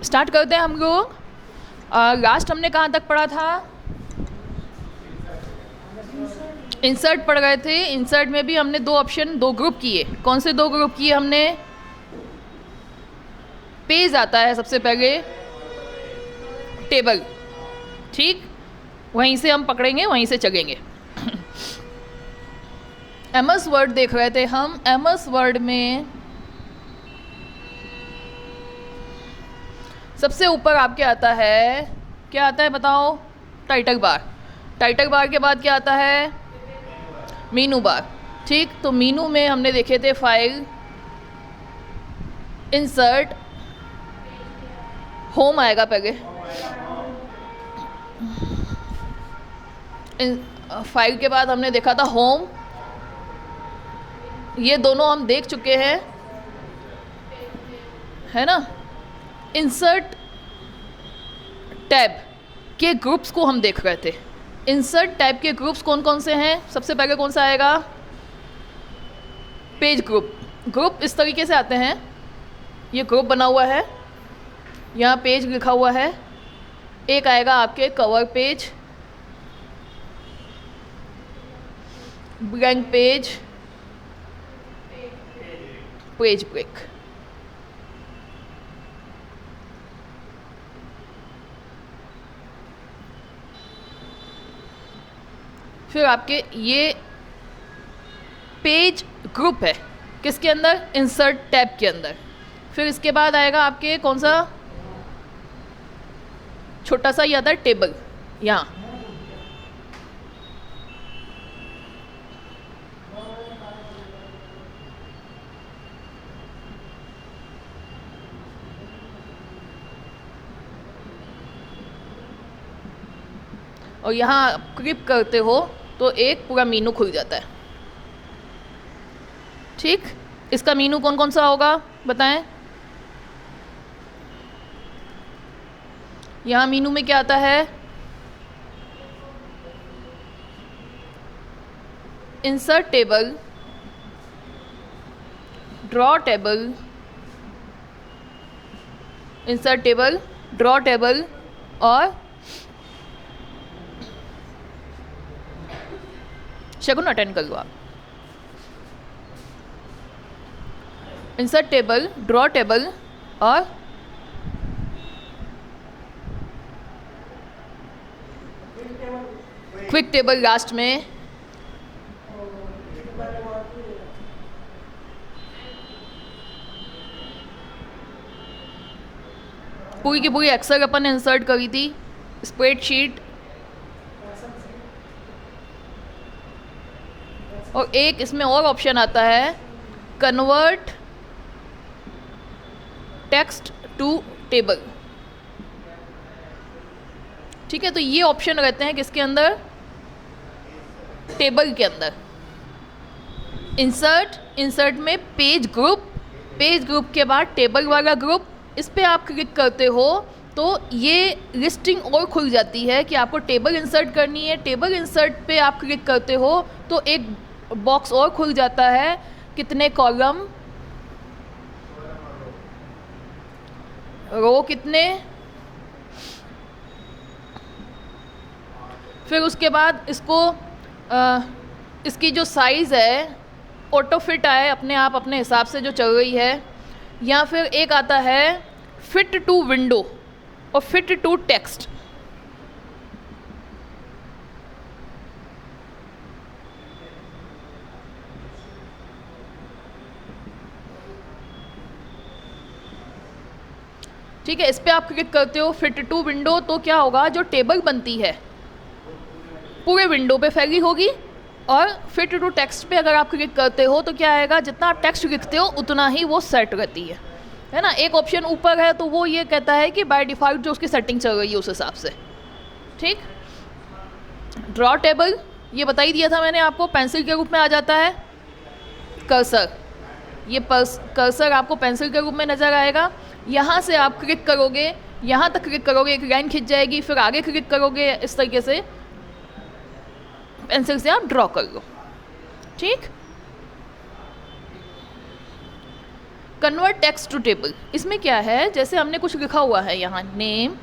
Start करते हैं हम लोग। लास्ट हमने कहाँ तक पढ़ा था? इंसर्ट पढ़ गए थे। इंसर्ट में भी हमने दो ग्रुप किए। कौन से दो ग्रुप किए हमने? पेज आता है सबसे पहले, टेबल, ठीक, वहीं से हम पकड़ेंगे, वहीं से चलेंगे। एमएस वर्ड देख रहे थे हम। एमएस वर्ड में सबसे ऊपर आपके आता है, क्या आता है बताओ? Title bar. टाइटल बार के बाद क्या आता है? मीनू बार। ठीक, तो मीनू में हमने देखे थे फाइल, इंसर्ट, होम आएगा पहले। फाइल के बाद हमने देखा था होम, ये दोनों हम देख चुके हैं, है ना। इंसर्ट टैब के ग्रुप्स को हम देख रहे थे। इंसर्ट टैब के ग्रुप्स कौन कौन से हैं? सबसे पहले कौन सा आएगा? Page group. ग्रुप इस तरीके से आते हैं, ये ग्रुप बना हुआ है, यहाँ पेज लिखा हुआ है, एक आएगा आपके cover page, blank page, page break. फिर आपके ये पेज ग्रुप है किसके अंदर? इंसर्ट टैब के अंदर। फिर इसके बाद आएगा आपके कौन सा? छोटा सा ही आता है टेबल, यहाँ। और यहाँ क्लिक करते हो तो एक पूरा मीनू खुल जाता है। ठीक, इसका मीनू कौन कौन सा होगा बताएं? यहाँ मीनू में क्या आता है? Insert table, draw table, insert table, draw table और शगुन अटेंड कर लो आप। इंसर्ट टेबल, ड्रॉ टेबल और क्विक टेबल लास्ट में। पूरी की पूरी एक्सेल अपन ने इंसर्ट करी थी, स्प्रेडशीट। और एक इसमें और ऑप्शन आता है, कन्वर्ट टेक्स्ट टू टेबल। ठीक है, तो ये ऑप्शन रहते हैं किसके अंदर? टेबल के अंदर। इंसर्ट में पेज ग्रुप, पेज ग्रुप के बाद टेबल वाला ग्रुप, इस पे आप क्लिक करते हो तो ये लिस्टिंग और खुल जाती है कि आपको टेबल इंसर्ट करनी है। टेबल इंसर्ट पे आप क्लिक करते हो तो एक बॉक्स और खुल जाता है, कितने कॉलम, रो कितने। फिर उसके बाद इसको इसकी जो साइज़ है ऑटो फिट आए अपने आप अपने हिसाब से जो चल रही है, या फिर एक आता है फिट टू विंडो और फिट टू टेक्स्ट। ठीक है, इस पे आप क्लिक करते हो फिट टू विंडो, तो क्या होगा? जो टेबल बनती है पूरे विंडो पे फैली होगी। और फिट टू टेक्स्ट पे अगर आप क्लिक करते हो तो क्या आएगा? जितना आप टेक्स्ट लिखते हो उतना ही वो सेट रहती है ना। एक ऑप्शन ऊपर है तो वो ये कहता है कि बाय डिफ़ॉल्ट जो उसकी सेटिंग चल रही है उस हिसाब से। ठीक, ड्रॉ टेबल ये बता ही दिया था मैंने आपको, पेंसिल के रूप में आ जाता है। कर्सर, ये कर्सर आपको पेंसिल के रूप में नज़र आएगा। यहाँ से आप क्लिक करोगे, यहाँ तक क्लिक करोगे, एक लाइन खिंच जाएगी, फिर आगे क्लिक करोगे, इस तरीके से पेंसिल से आप ड्रॉ कर लो। ठीक, कन्वर्ट टेक्स्ट टू टेबल, इसमें क्या है, जैसे हमने कुछ लिखा हुआ है यहाँ, नेम,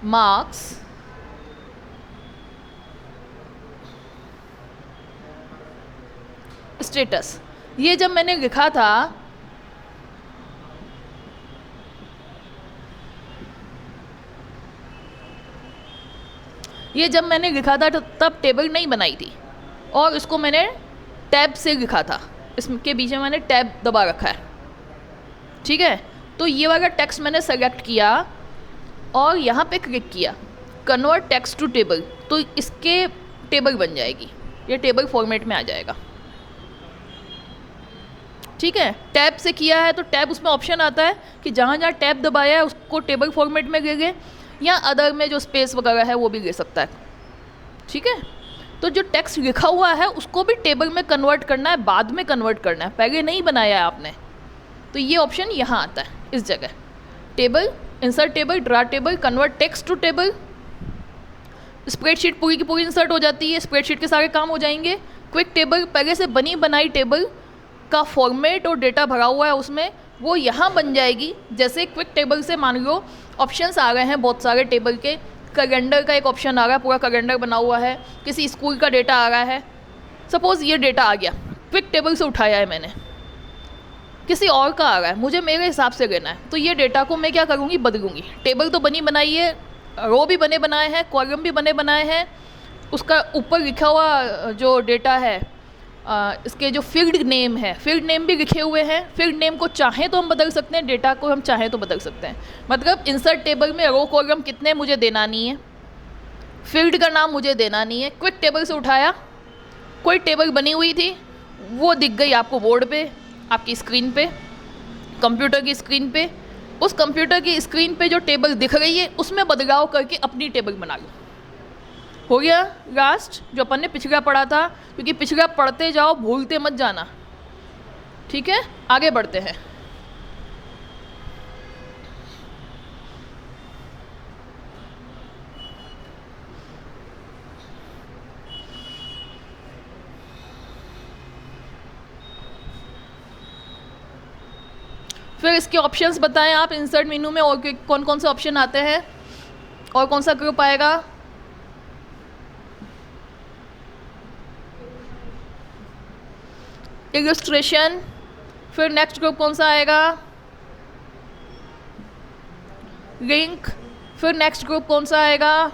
मार्क्स, स्टेटस, ये जब मैंने लिखा था तब टेबल नहीं बनाई थी और इसको मैंने टैब से लिखा था, इसके बीच में मैंने टैब दबा रखा है, ठीक है। तो ये वाला टेक्स्ट मैंने सेलेक्ट किया और यहाँ पे क्लिक किया कन्वर्ट टेक्स्ट टू टेबल, तो इसके टेबल बन जाएगी, ये टेबल फॉर्मेट में आ जाएगा, ठीक है। टैब से किया है तो टैब उसमें ऑप्शन आता है कि जहाँ जहाँ टैब दबाया है उसको टेबल फॉर्मेट में ले गए, या अदर में जो स्पेस वगैरह है वो भी ले सकता है, ठीक है। तो जो टेक्स्ट लिखा हुआ है उसको भी टेबल में कन्वर्ट करना है, बाद में कन्वर्ट करना है, पहले नहीं बनाया है आपने, तो ये ऑप्शन यहाँ आता है इस जगह, table, insert table, draw table, convert text to table. Spreadsheet पूरी की पूरी इंसर्ट हो जाती है, स्प्रेडशीट के सारे काम हो जाएंगे। क्विक टेबल, पहले से बनी बनाई टेबल का फॉर्मेट और डेटा भरा हुआ है उसमें, वो यहाँ बन जाएगी। जैसे क्विक टेबल से मान लो ऑप्शंस आ गए हैं बहुत सारे टेबल के, कैलेंडर का एक ऑप्शन आ रहा है, पूरा कैलेंडर बना हुआ है, किसी स्कूल का डेटा आ रहा है, सपोज़ ये डेटा आ गया, क्विक टेबल से उठाया है मैंने, किसी और का आ रहा है, मुझे मेरे हिसाब से लेना है, तो ये डेटा को मैं क्या करूँगी, बदलूँगी। टेबल तो बनी बनाई है, रो भी बने बनाए हैं, कॉलम भी बने बनाए हैं, उसका ऊपर लिखा हुआ जो डेटा है, इसके जो फील्ड नेम है, फील्ड नेम भी लिखे हुए हैं। फील्ड नेम को चाहें तो हम बदल सकते हैं, डेटा को हम चाहें तो बदल सकते हैं। मतलब इंसर्ट टेबल में रो कॉलम कितने मुझे देना नहीं है, फील्ड का नाम मुझे देना नहीं है। क्विक टेबल से उठाया, कोई टेबल बनी हुई थी वो दिख गई आपको बोर्ड पे, आपकी स्क्रीन पे, कंप्यूटर की स्क्रीन पे, उस कंप्यूटर की स्क्रीन पे जो टेबल दिख रही है उसमें बदलाव करके अपनी टेबल बना लो। हो गया लास्ट जो अपन ने पिछला पढ़ा था, क्योंकि पिछला पढ़ते जाओ भूलते मत जाना, ठीक है। आगे बढ़ते हैं। फिर इसके ऑप्शंस बताएं आप इंसर्ट मेनू में, और कौन कौन से ऑप्शन आते हैं और कौन सा ग्रुप आएगा। इलस्ट्रेशन, फिर नेक्स्ट ग्रुप कौन सा आएगा, लिंक, फिर नेक्स्ट ग्रुप कौन सा आएगा,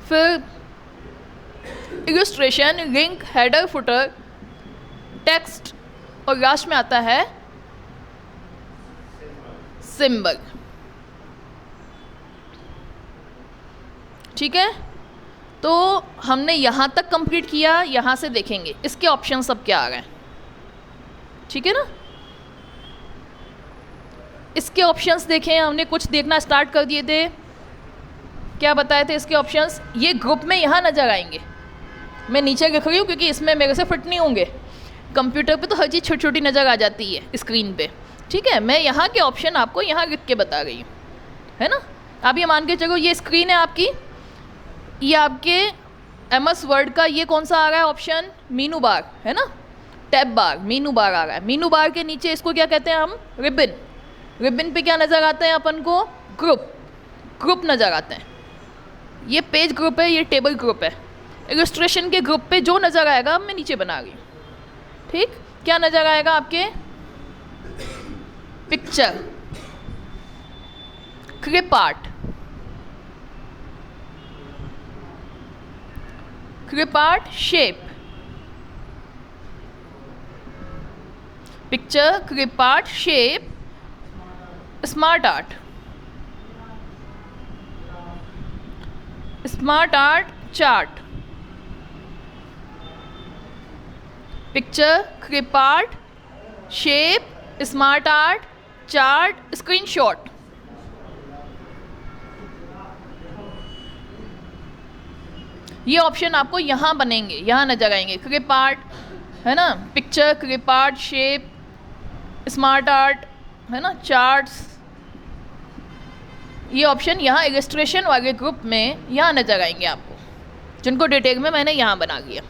फिर illustration, link, header, footer, text, और लास्ट में आता है सिंबल, ठीक है। तो हमने यहाँ तक कंप्लीट किया, यहाँ से देखेंगे इसके ऑप्शन सब क्या आ गए, ठीक है ना। इसके ऑप्शंस देखें, हमने कुछ देखना स्टार्ट कर दिए थे, क्या बताए थे इसके ऑप्शंस, ये ग्रुप में यहाँ नजर आएंगे। मैं नीचे लिख रही हूँ क्योंकि इसमें मेरे से फिट नहीं होंगे, कंप्यूटर पे तो हर चीज़ छोटी छोटी नज़र आ जाती है स्क्रीन पे, ठीक है। मैं यहाँ के ऑप्शन आपको यहाँ लिख के बता रही हूँ, है ना। आप ये मान के चलो ये स्क्रीन है आपकी, ये आपके MS वर्ड का ये कौन सा आ रहा है ऑप्शन, मीनू बार, है ना, टैब बार, मीनू बार आ रहा है। मीनू बार के नीचे इसको क्या कहते हैं हम, रिबन। रिबन पे क्या नज़र आते हैं अपन को, ग्रुप, ग्रुप नज़र आते हैं। ये पेज ग्रुप है, ये टेबल ग्रुप है। इलस्ट्रेशन के ग्रुप पे जो नज़र आएगा मैं नीचे बना रही हूँ, ठीक। क्या नज़र आएगा आपके, picture, clip art, clip art, shape, picture, clip art, shape, smart art, smart art, chart, picture, clip art, shape, smart art, chart, screenshot. ये ऑप्शन आपको यहाँ बनेंगे, यहाँ नजर आएंगे, क्लिप आर्ट, है ना, picture, clip art, shape, smart art, है ना, चार्ट्स, ये ऑप्शन यहाँ इलस्ट्रेशन वाले ग्रुप में यहाँ नज़र आएंगे आपको, जिनको डिटेल में मैंने यहाँ बना लिया।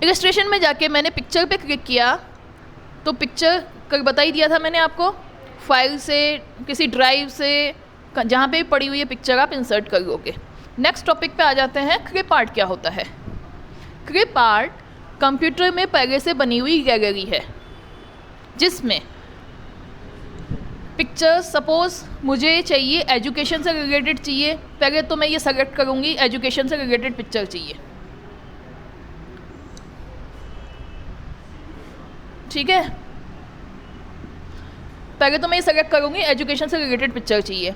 इलस्ट्रेशन में जाके मैंने पिक्चर पे क्लिक किया तो पिक्चर कल बता ही दिया था मैंने आपको, फाइल से किसी ड्राइव से जहाँ पे भी पड़ी हुई है पिक्चर आप इंसर्ट कर लोगे। नेक्स्ट टॉपिक पे आ जाते हैं, क्लिप आर्ट क्या होता है। क्लिप आर्ट कंप्यूटर में पहले से बनी हुई गैलरी है जिसमें पिक्चर, सपोज मुझे चाहिए एजुकेशन से रिलेटेड चाहिए, पहले तो मैं ये सेलेक्ट करूँगी एजुकेशन से रिलेटेड पिक्चर चाहिए, ठीक है। पहले तो मैं ये सेलेक्ट करूँगी एजुकेशन से रिलेटेड पिक्चर चाहिए।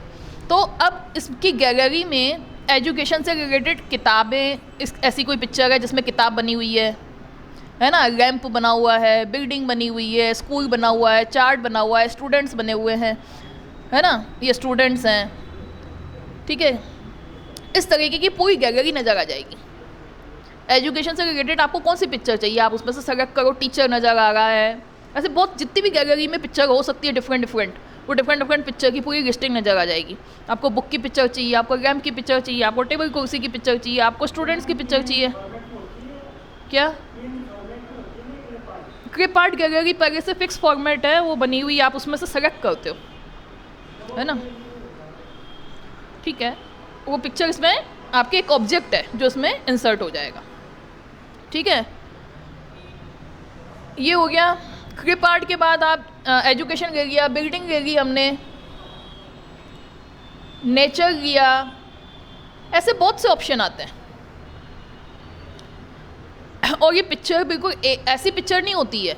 तो अब इसकी गैलरी में एजुकेशन से रिलेटेड किताबें, इस ऐसी कोई पिक्चर है जिसमें किताब बनी हुई है ना, रैंप बना हुआ है, बिल्डिंग बनी हुई है, स्कूल बना हुआ है, चार्ट बना हुआ है, स्टूडेंट्स बने हुए हैं, है ना, ये स्टूडेंट्स हैं, ठीक है। इस तरीके की पूरी गैलरी नज़र आ जाएगी। एजुकेशन से रिलेटेड आपको कौन सी पिक्चर चाहिए आप उसमें से सेलेक्ट करो, टीचर नज़र आ रहा है, ऐसे बहुत जितनी भी गैलरी में पिक्चर हो सकती है डिफरेंट, वो डिफरेंट पिक्चर की पूरी लिस्टिंग नज़र आ जाएगी। आपको बुक की पिक्चर चाहिए, आपको रैंप की पिक्चर चाहिए, आपको टेबल कुर्सी की पिक्चर चाहिए, आपको स्टूडेंट्स की पिक्चर चाहिए, क्या क्लिप आर्ट गैलरी पहले से फिक्स फॉर्मेट है, वो बनी हुई, आप उसमें से सेलेक्ट करते हो, है ना, ठीक है। वो पिक्चर इसमें आपके एक ऑब्जेक्ट है जो इसमें इंसर्ट हो जाएगा, ठीक है। ये हो गया क्लिप आर्ट के बाद आप एजुकेशन ले लिया, बिल्डिंग ले ली हमने, नेचर लिया, ऐसे बहुत से ऑप्शन आते हैं। और ये पिक्चर बिल्कुल ऐसी पिक्चर नहीं होती है,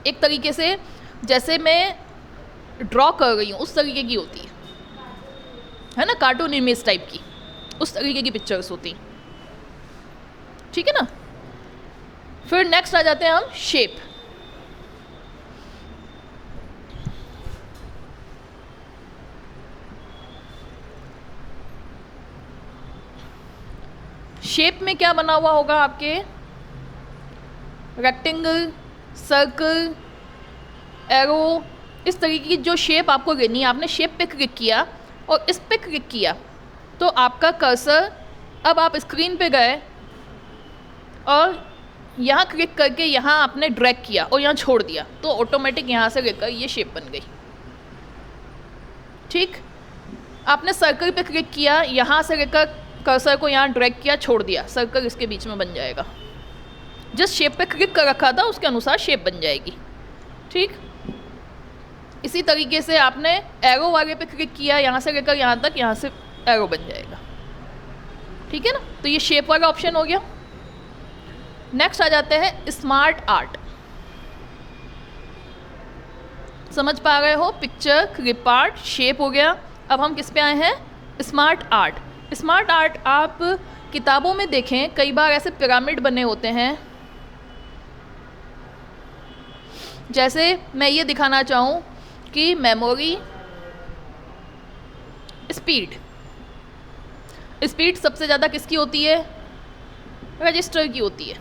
एक तरीके से जैसे मैं ड्रॉ कर रही हूँ उस तरीके की होती है ना, कार्टून इमेज टाइप की, उस तरीके की पिक्चर्स होती हैं, ठीक है ना। फिर नेक्स्ट आ जाते हैं हम शेप। शेप में क्या बना हुआ होगा आपके, रेक्टेंगल, सर्कल, एरो, इस तरीके की जो शेप आपको लेनी है। आपने शेप पे क्लिक किया और इस पे क्लिक किया तो आपका कर्सर, अब आप स्क्रीन पे गए और यहाँ क्लिक करके यहाँ आपने ड्रैग किया और यहाँ छोड़ दिया तो ऑटोमेटिक यहाँ से लेकर ये शेप बन गई, ठीक। आपने सर्कल पे क्लिक किया, यहाँ से लेकर कर्सर को यहाँ ड्रैग किया, छोड़ दिया, सर्कल इसके बीच में बन जाएगा। जिस शेप पे क्लिक कर रखा था उसके अनुसार शेप बन जाएगी, ठीक। इसी तरीके से आपने एरो वाले पे क्लिक किया, यहाँ से लेकर यहाँ तक, यहाँ से एरो बन जाएगा, ठीक है ना। तो ये शेप वाला ऑप्शन हो गया। नेक्स्ट आ जाते हैं स्मार्ट आर्ट। समझ पा रहे हो, पिक्चर, क्लिप आर्ट, शेप हो गया। अब हम किस पे आए हैं, स्मार्ट आर्ट। स्मार्ट आर्ट आप किताबों में देखें, कई बार ऐसे पिरामिड बने होते हैं। जैसे मैं ये दिखाना चाहूँ कि मेमोरी, स्पीड सबसे ज़्यादा किसकी होती है, रजिस्टर की होती है।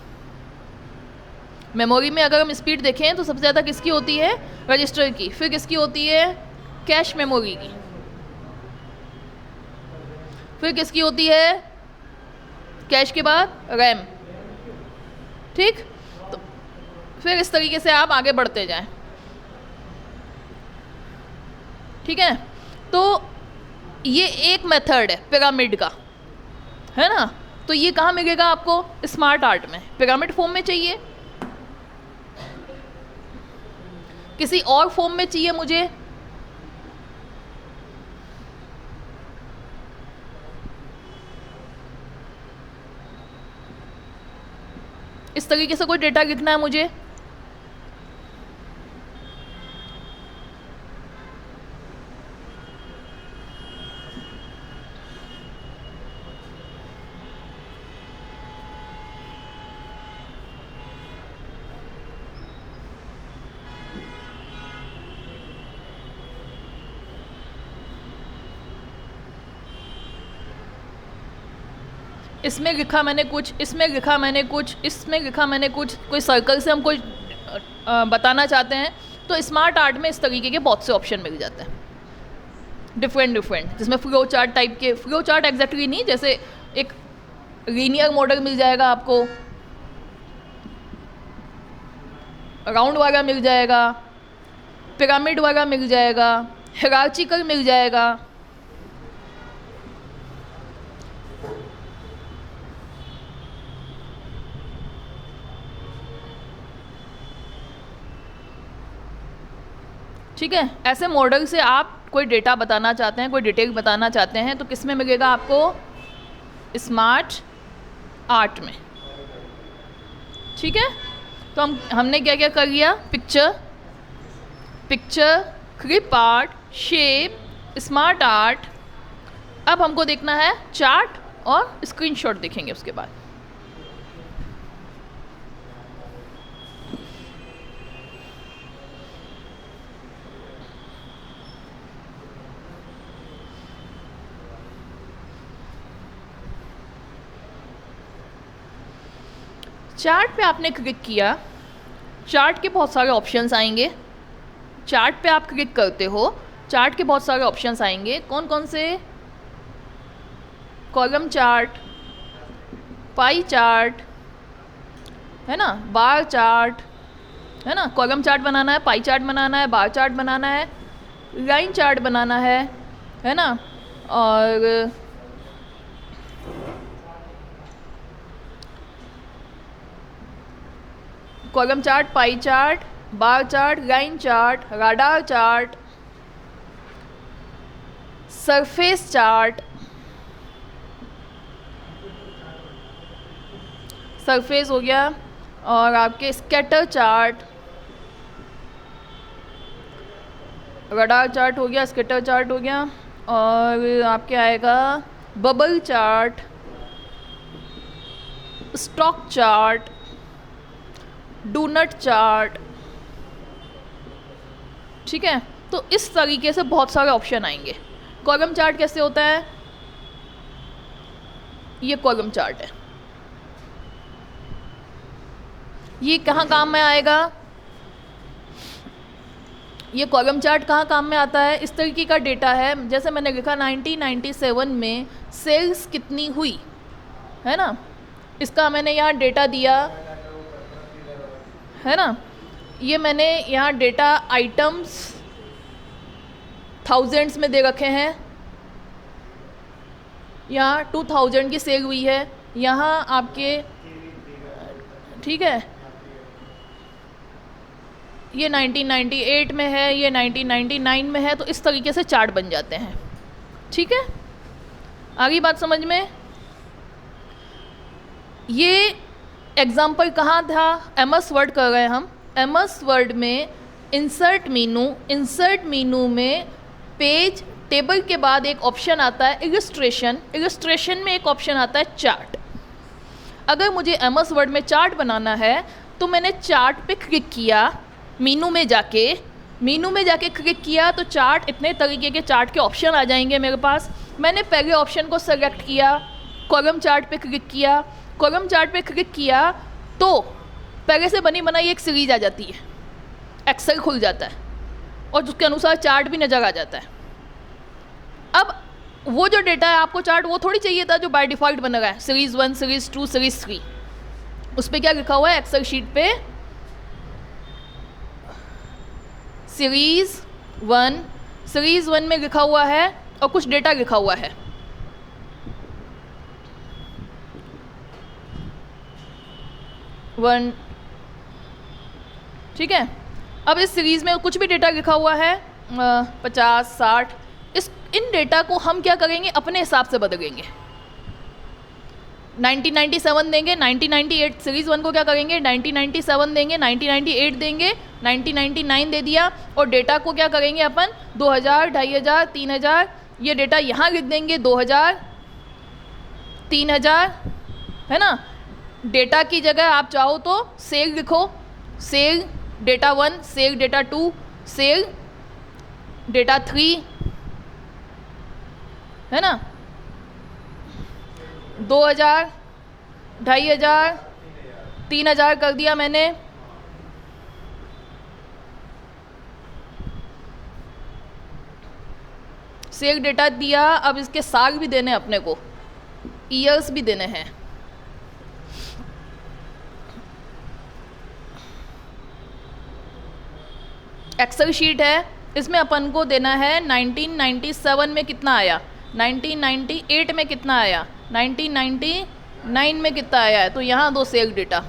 मेमोरी में अगर हम स्पीड देखें तो सबसे ज़्यादा किसकी होती है, रजिस्टर की। फिर किसकी होती है, कैश मेमोरी की। फिर किसकी होती है, कैश के बाद रैम, ठीक। तो फिर इस तरीके से आप आगे बढ़ते जाएं, ठीक है। तो ये एक मेथड है पिरामिड का, है ना। तो ये कहाँ मिलेगा आपको, स्मार्ट आर्ट में। पिरामिड फॉर्म में चाहिए, किसी और फॉर्म में चाहिए मुझे, इस तरीके से कोई डेटा लिखना है मुझे, इसमें लिखा मैंने कुछ, इसमें लिखा मैंने कुछ, इसमें लिखा मैंने कुछ, कोई सर्कल से हम कोई बताना चाहते हैं तो स्मार्ट आर्ट में इस तरीके के बहुत से ऑप्शन मिल जाते हैं, डिफरेंट डिफरेंट, जिसमें फ्लो चार्ट टाइप के, फ्लो चार्ट एग्जैक्टली नहीं, जैसे एक लीनियर मॉडल मिल जाएगा आपको, राउंड वाला मिल जाएगा, पिरामिड वाला मिल जाएगा, हिरार्चिकल मिल जाएगा। ठीक है, ऐसे मॉडल से आप कोई डेटा बताना चाहते हैं, कोई डिटेल बताना चाहते हैं, तो किस में मिलेगा आपको? स्मार्ट आर्ट में। ठीक है, तो हमने क्या क्या कर लिया? Picture, clip art, shape, smart art. अब हमको देखना है चार्ट और स्क्रीनशॉट देखेंगे उसके बाद। चार्ट पे आपने क्लिक किया, चार्ट के बहुत सारे ऑप्शंस आएंगे। चार्ट पे आप क्लिक करते हो, चार्ट के बहुत सारे ऑप्शंस आएंगे। कौन कौन से? कॉलम चार्ट, पाई चार्ट, है ना, बार चार्ट, है ना। कॉलम चार्ट बनाना है, पाई चार्ट बनाना है, बार चार्ट बनाना है, लाइन चार्ट बनाना है ना। और column chart, pie chart, bar chart, line chart, radar chart, surface chart, surface हो गया, और आपके स्कैटर चार्ट, राडार चार्ट हो गया, स्कैटर चार्ट हो गया, और आपके आएगा bubble chart, stock chart, donut chart. ठीक है, तो इस तरीके से बहुत सारे ऑप्शन आएंगे। कॉलम चार्ट कैसे होता है? ये कॉलम चार्ट है, ये कहाँ काम में आएगा? ये कॉलम चार्ट कहाँ काम में आता है? इस तरीके का डेटा है, जैसे मैंने लिखा 1997 में सेल्स कितनी हुई, है ना, इसका मैंने यहाँ डेटा दिया, है ना। ये मैंने यहाँ डेटा आइटम्स थाउजेंड्स में दे रखे हैं। यहाँ 2000 की सेल हुई है, यहाँ आपके, ठीक है, ये 1998 में है, ये 1999 में है। तो इस तरीके से चार्ट बन जाते हैं। ठीक है, आगे बात समझ में? ये एग्जाम्पल कहाँ था? एमएस वर्ड कर रहे हैं हम। एमएस वर्ड में इंसर्ट मीनू में पेज टेबल के बाद एक ऑप्शन आता है इलस्ट्रेशन में एक ऑप्शन आता है चार्ट। अगर मुझे एमएस वर्ड में चार्ट बनाना है तो मैंने चार्ट पे क्लिक किया, मीनू में जाके क्लिक किया तो चार्ट, इतने तरीके के चार्ट के ऑप्शन आ जाएंगे मेरे पास। मैंने पहले ऑप्शन को सेलेक्ट किया, कॉलम चार्ट पे क्लिक किया, कॉलम चार्ट पे क्लिक किया तो पहले से बनी बनाई एक सीरीज आ जाती है, एक्सेल खुल जाता है और उसके अनुसार चार्ट भी नज़र आ जाता है। अब वो जो डेटा है आपको चार्ट वो थोड़ी चाहिए था जो बाय डिफ़ॉल्ट बना है, सीरीज़ 1, सीरीज़ 2, सीरीज़ 3। उस पर क्या लिखा हुआ है एक्सेल शीट पे? सीरीज़ 1 में लिखा हुआ है और कुछ डेटा लिखा हुआ है। वन, ठीक है। अब इस सीरीज़ में कुछ भी डेटा लिखा हुआ है 50, 60, इन डेटा को हम क्या करेंगे? अपने हिसाब से बदलेंगे। 1997 देंगे, 1998 सीरीज़ 1 को क्या करेंगे? 1997 देंगे, 1998 देंगे, 1999 दे दिया, और डेटा को क्या करेंगे अपन? 2000, 2500, 3000, ये डेटा यहाँ लिख देंगे, 2000, 3000, है ना। डेटा की जगह आप चाहो तो सेल लिखो, cell data 1, cell data 2, cell data 3, है ना। 2000, 2500, 3000 कर दिया मैंने। सेल डेटा दिया, अब इसके साल भी देने अपने को, ईयर्स भी देने हैं। एक्सेल शीट है, इसमें अपन को देना है 1997 में कितना आया, 1998 में कितना आया, 1999 में कितना आया है। तो यहाँ दो सेल डेटा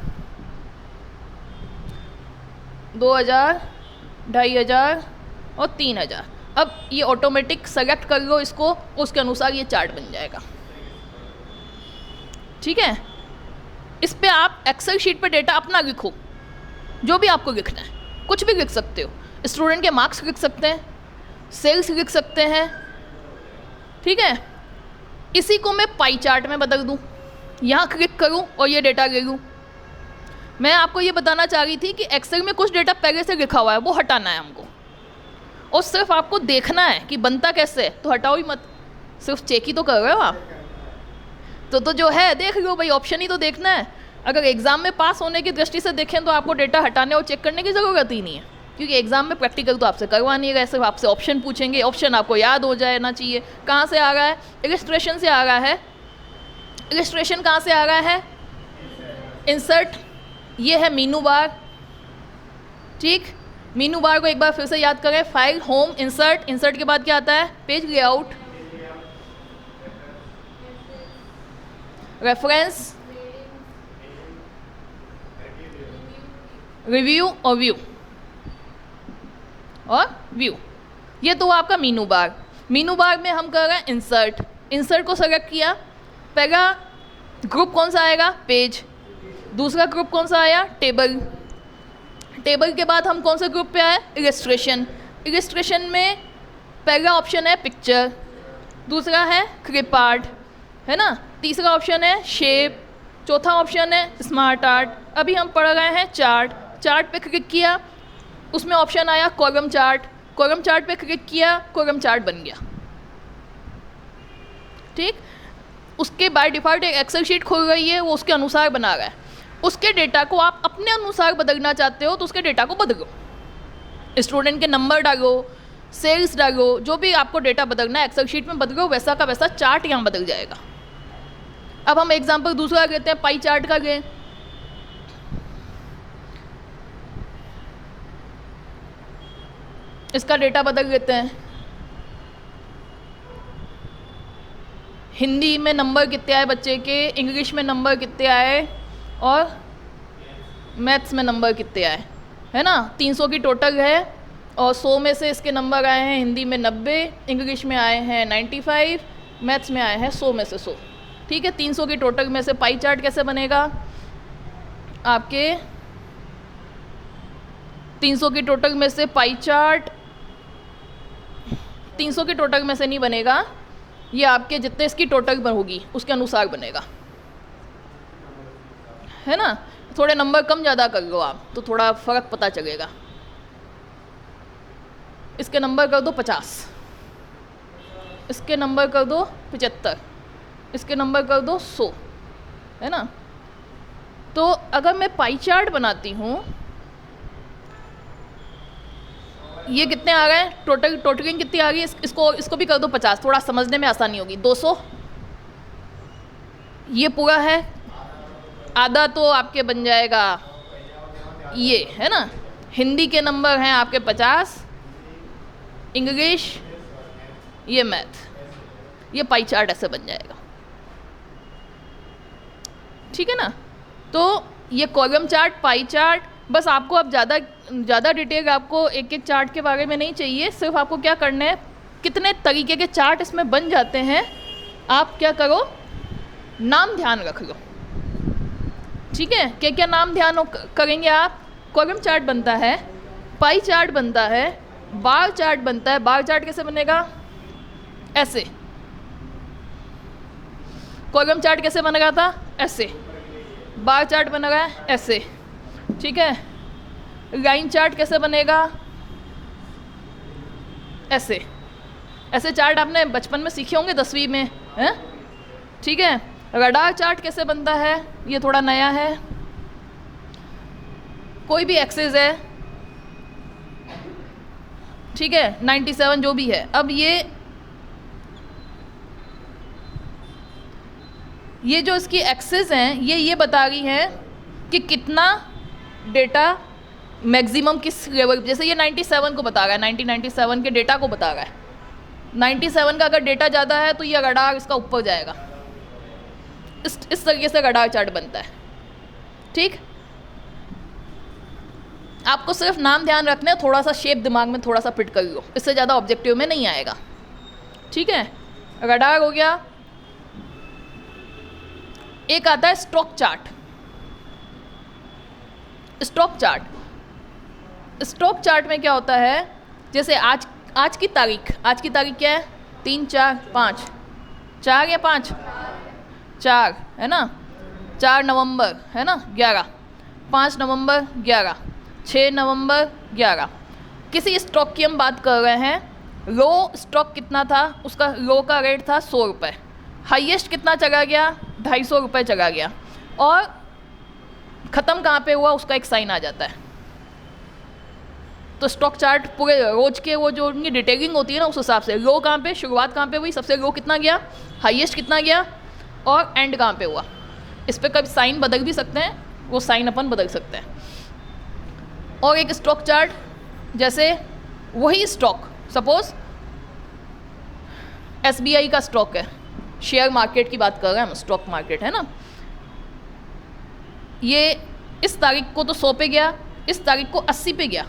2000, 2500 और 3000। अब ये ऑटोमेटिक सेलेक्ट कर लो इसको, उसके अनुसार ये चार्ट बन जाएगा। ठीक है, इस पे आप एक्सेल शीट पे डेटा अपना लिखो, जो भी आपको लिखना है, कुछ भी लिख सकते हो। स्टूडेंट के मार्क्स लिख सकते हैं, सेल्स लिख सकते हैं। ठीक है, इसी को मैं पाई चार्ट में बदल दूँ, यहाँ क्लिक करूँ और ये डेटा ले लूँ। मैं आपको ये बताना चाह रही थी कि एक्सेल में कुछ डेटा पहले से लिखा हुआ है, वो हटाना है हमको, और सिर्फ आपको देखना है कि बनता कैसे है। तो हटाओ ही मत, सिर्फ चेक ही तो कर रहे हो आप। तो जो है देख लो भाई, ऑप्शन ही तो देखना है। अगर एग्ज़ाम में पास होने की दृष्टि से देखें तो आपको डेटा हटाने और चेक करने की ज़रूरत ही नहीं है, क्योंकि एग्ज़ाम में प्रैक्टिकल तो आपसे करवा नहीं रहा है, सिर्फ आपसे ऑप्शन पूछेंगे। ऑप्शन आपको याद हो जाना चाहिए। कहाँ से आ रहा है? इलस्ट्रेशन से आ रहा है। इलस्ट्रेशन कहाँ से आ रहा है? इंसर्ट। ये है मीनू बार। ठीक, मीनू बार को एक बार फिर से याद करें। File, home, insert. इंसर्ट के बाद क्या आता है? पेज लेआउट, रेफरेंस, रिव्यू और व्यू ये तो आपका मीनू बार। मीनू बार में हम कर रहे हैं इंसर्ट। इंसर्ट को सेलेक्ट किया, पहला ग्रुप कौन सा आएगा? पेज। दूसरा ग्रुप कौन सा आया? टेबल। टेबल के बाद हम कौन से ग्रुप पे आए? इलस्ट्रेशन। इलस्ट्रेशन में पहला ऑप्शन है पिक्चर, दूसरा है क्लिप आर्ट, है ना, तीसरा ऑप्शन है शेप, चौथा ऑप्शन है स्मार्ट आर्ट। अभी हम पढ़ रहे हैं चार्ट। चार्ट पे क्लिक किया, उसमें ऑप्शन आया कॉलम चार्ट। कॉलम चार्ट पे क्लिक किया, कॉलम चार्ट बन गया। ठीक, उसके बाय डिफ़ॉल्ट एक एक्सेल शीट खुल रही है, वो उसके अनुसार बना रहा है। उसके डेटा को आप अपने अनुसार बदलना चाहते हो तो उसके डेटा को बदलो। स्टूडेंट के नंबर डालो, सेल्स डालो, जो भी आपको डेटा बदलना है एक्सेल शीट में बदलो, वैसा का वैसा चार्ट यहाँ बदल जाएगा। अब हम एग्जांपल दूसरा लेते हैं, पाई चार्ट का लें। इसका डेटा बदल लेते हैं। हिंदी में नंबर कितने आए बच्चे के, इंग्लिश में नंबर कितने आए और मैथ्स में नंबर कितने आए, है ना। 300 की टोटल है और 100 में से इसके नंबर आए हैं हिंदी में 90, इंग्लिश में आए हैं 95, मैथ्स में आए हैं 100 में से 100। ठीक है, 300 की टोटल में से पाई चार्ट कैसे बनेगा? आपके 300 की टोटल में से पाई चार्ट 300 की टोटल में से नहीं बनेगा, ये आपके जितने इसकी टोटल होगी उसके अनुसार बनेगा, है ना। थोड़े नंबर कम ज़्यादा कर लो आप तो थोड़ा फ़र्क पता चलेगा। इसके नंबर कर दो 50, इसके नंबर कर दो 75, इसके नंबर कर दो 100, है ना। तो अगर मैं पाई चार्ट बनाती हूँ, ये कितने आ गए टोटलिंग कितनी आ गई? इसको भी कर दो 50, थोड़ा समझने में आसानी होगी। 200, ये पूरा है, आधा तो आपके बन जाएगा ये, है ना। हिंदी के नंबर हैं आपके 50, इंग्लिश, ये मैथ, ये पाई चार्ट ऐसे बन जाएगा। ठीक है ना। तो ये कॉलम चार्ट, पाई चार्ट, बस आपको अब ज़्यादा डिटेल आपको एक एक चार्ट के बारे में नहीं चाहिए। सिर्फ आपको क्या करना है, कितने तरीके के चार्ट इसमें बन जाते हैं, आप क्या करो, नाम ध्यान रख लो। ठीक है, क्या क्या नाम ध्यान करेंगे आप? कॉलम चार्ट बनता है, पाई चार्ट बनता है, बार चार्ट बनता है। बार चार्ट कैसे बनेगा? ऐसे। कॉलम चार्ट कैसे बन रहा था? ऐसे। बार चार्ट बन रहा है ऐसे। ठीक है, लाइन चार्ट कैसे बनेगा? ऐसे। ऐसे चार्ट आपने बचपन में सीखे होंगे 10वीं में, हैं? ठीक है। रडार चार्ट कैसे बनता है? ये थोड़ा नया है। कोई भी एक्सेस है, ठीक है, 97 जो भी है। अब ये ये जो इसकी एक्सेस हैं ये बता रही हैं कि कितना डेटा मैक्सिमम किस लेवल, जैसे ये 97 को बता रहा है, 1997 के डेटा को बता रहा है। 97 का अगर डेटा ज़्यादा है तो ये रडार इसका ऊपर जाएगा। इस तरीके से रडार चार्ट बनता है। ठीक, आपको सिर्फ नाम ध्यान रखना है, थोड़ा सा शेप दिमाग में थोड़ा सा फिट कर लो, इससे ज़्यादा ऑब्जेक्टिव में नहीं आएगा। ठीक है, रडार हो गया। एक आता है स्टॉक चार्ट। स्टॉक चार्ट में क्या होता है, जैसे आज की तारीख क्या है, 3 4 5 4 या 5 4 है ना, 4 नवंबर है ना 11, 5 नवंबर 11, 6 नवंबर 11। किसी स्टॉक की हम बात कर रहे हैं, लो स्टॉक कितना था, उसका लो का रेट था 100 रुपये, हाईएस्ट कितना चला गया, 250 रुपये चला गया, और ख़त्म कहाँ पे हुआ उसका एक साइन आ जाता है। तो स्टॉक चार्ट पूरे रोज के वो जो उनकी डिटेलिंग होती है ना, उस हिसाब से लो कहाँ पे, शुरुआत कहाँ पे हुई, सबसे लो कितना गया, हाईएस्ट कितना गया, और एंड कहाँ पे हुआ। इस पर कभी साइन बदल भी सकते हैं, वो साइन अपन बदल सकते हैं। और एक स्टॉक चार्ट, जैसे वही स्टॉक, सपोज SBI का स्टॉक है, शेयर मार्केट की बात कर रहे हैं हम, स्टॉक मार्केट है ना, ये इस तारीख को तो 100 पे गया, इस तारीख को 80 पे गया,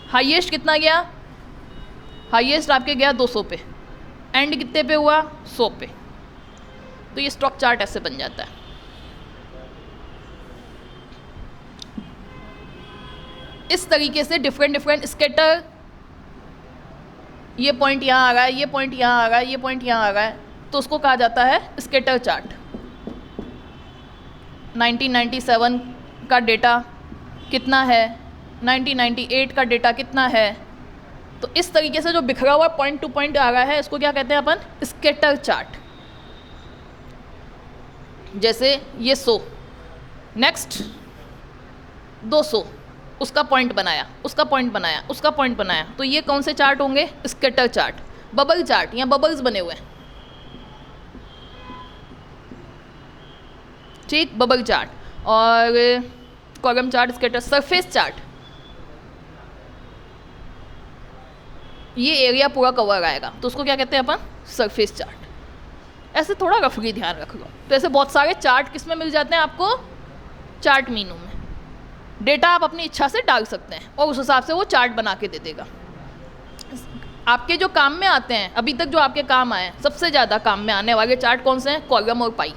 हाईएस्ट कितना गया, हाईएस्ट आपके गया 200 पे, एंड कितने पे हुआ, 100 पे। तो ये स्टॉक चार्ट ऐसे बन जाता है। इस तरीके से डिफरेंट स्केटर, ये पॉइंट यहाँ आ रहा है, ये पॉइंट यहाँ आ रहा है, ये पॉइंट यहाँ आ रहा है, तो उसको कहा जाता है स्केटर चार्ट। 1997 का डेटा कितना है, 1998 का डेटा कितना है, तो इस तरीके से जो बिखरा हुआ पॉइंट टू पॉइंट आ रहा है, इसको क्या कहते हैं अपन, स्केटर चार्ट। जैसे ये 100, नेक्स्ट 200, उसका पॉइंट बनाया, उसका पॉइंट बनाया, उसका पॉइंट बनाया, तो ये कौन से चार्ट होंगे, स्केटर चार्ट। बबल चार्ट, यहाँ बबल्स बने हुए हैं, ठीक, बबल चार्ट। और column chart, scatter, surface chart, ये एरिया पूरा कवर आएगा, तो उसको क्या कहते हैं अपन, सरफेस चार्ट। ऐसे थोड़ा रफली ध्यान रख लो। तो ऐसे बहुत सारे चार्ट किस में मिल जाते हैं आपको, चार्ट मीनू में। डेटा आप अपनी इच्छा से डाल सकते हैं और उस हिसाब से वो चार्ट बना के दे देगा। आपके जो काम में आते हैं, अभी तक जो आपके काम आए हैं, सबसे ज़्यादा काम में आने वाले चार्ट कौन से हैं, कॉलम और पाई।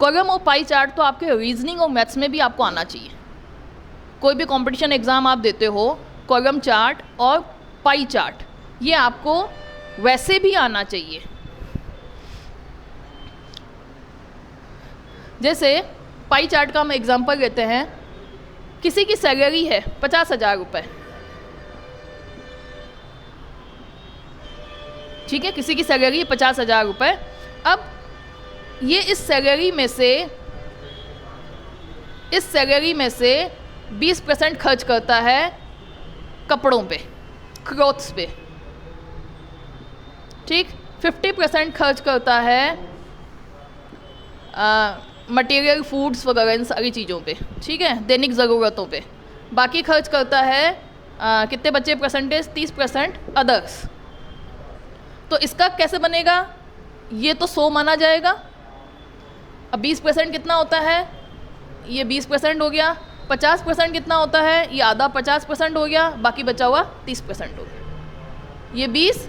कॉलम और पाई चार्ट तो आपके रीजनिंग और मैथ्स में भी आपको आना चाहिए। कोई भी कंपटीशन एग्ज़ाम आप देते हो, कॉलम चार्ट और पाई चार्ट ये आपको वैसे भी आना चाहिए। जैसे पाई चार्ट का हम एग्जांपल लेते हैं, किसी की सैलरी है 50,000 रुपये, ठीक है, किसी की सैलरी है 50,000 रुपये। अब ये इस सैलरी में से 20% खर्च करता है कपड़ों पे, क्लॉथ्स पे, ठीक, 50% खर्च करता है मटेरियल, फूड्स वगैरह, इन सारी चीज़ों पे, ठीक है, दैनिक ज़रूरतों पे। बाकी खर्च करता है कितने बचे परसेंटेज, 30% अदर्स। तो इसका कैसे बनेगा, ये तो 100 माना जाएगा। अब 20% कितना होता है, ये 20% हो गया। 50% कितना होता है, ये आधा 50% हो गया, बाकी बचा हुआ 30% हो गया। ये 20,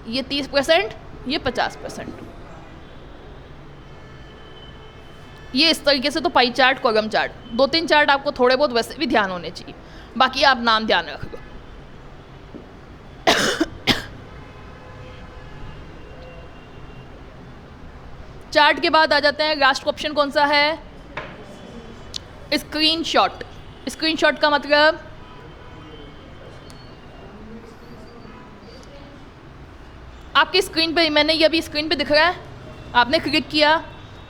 ये 30%, ये 50%। ये इस तरीके से तो pie chart, column chart, 2-3 chart आपको थोड़े बहुत वैसे भी ध्यान होने चाहिए, बाकी आप नाम ध्यान रख लो। चार्ट के बाद आ जाते हैं, लास्ट ऑप्शन कौन सा है, स्क्रीनशॉट। स्क्रीनशॉट का मतलब आपकी स्क्रीन पे, मैंने ये अभी स्क्रीन पे दिख रहा है, आपने क्लिक किया,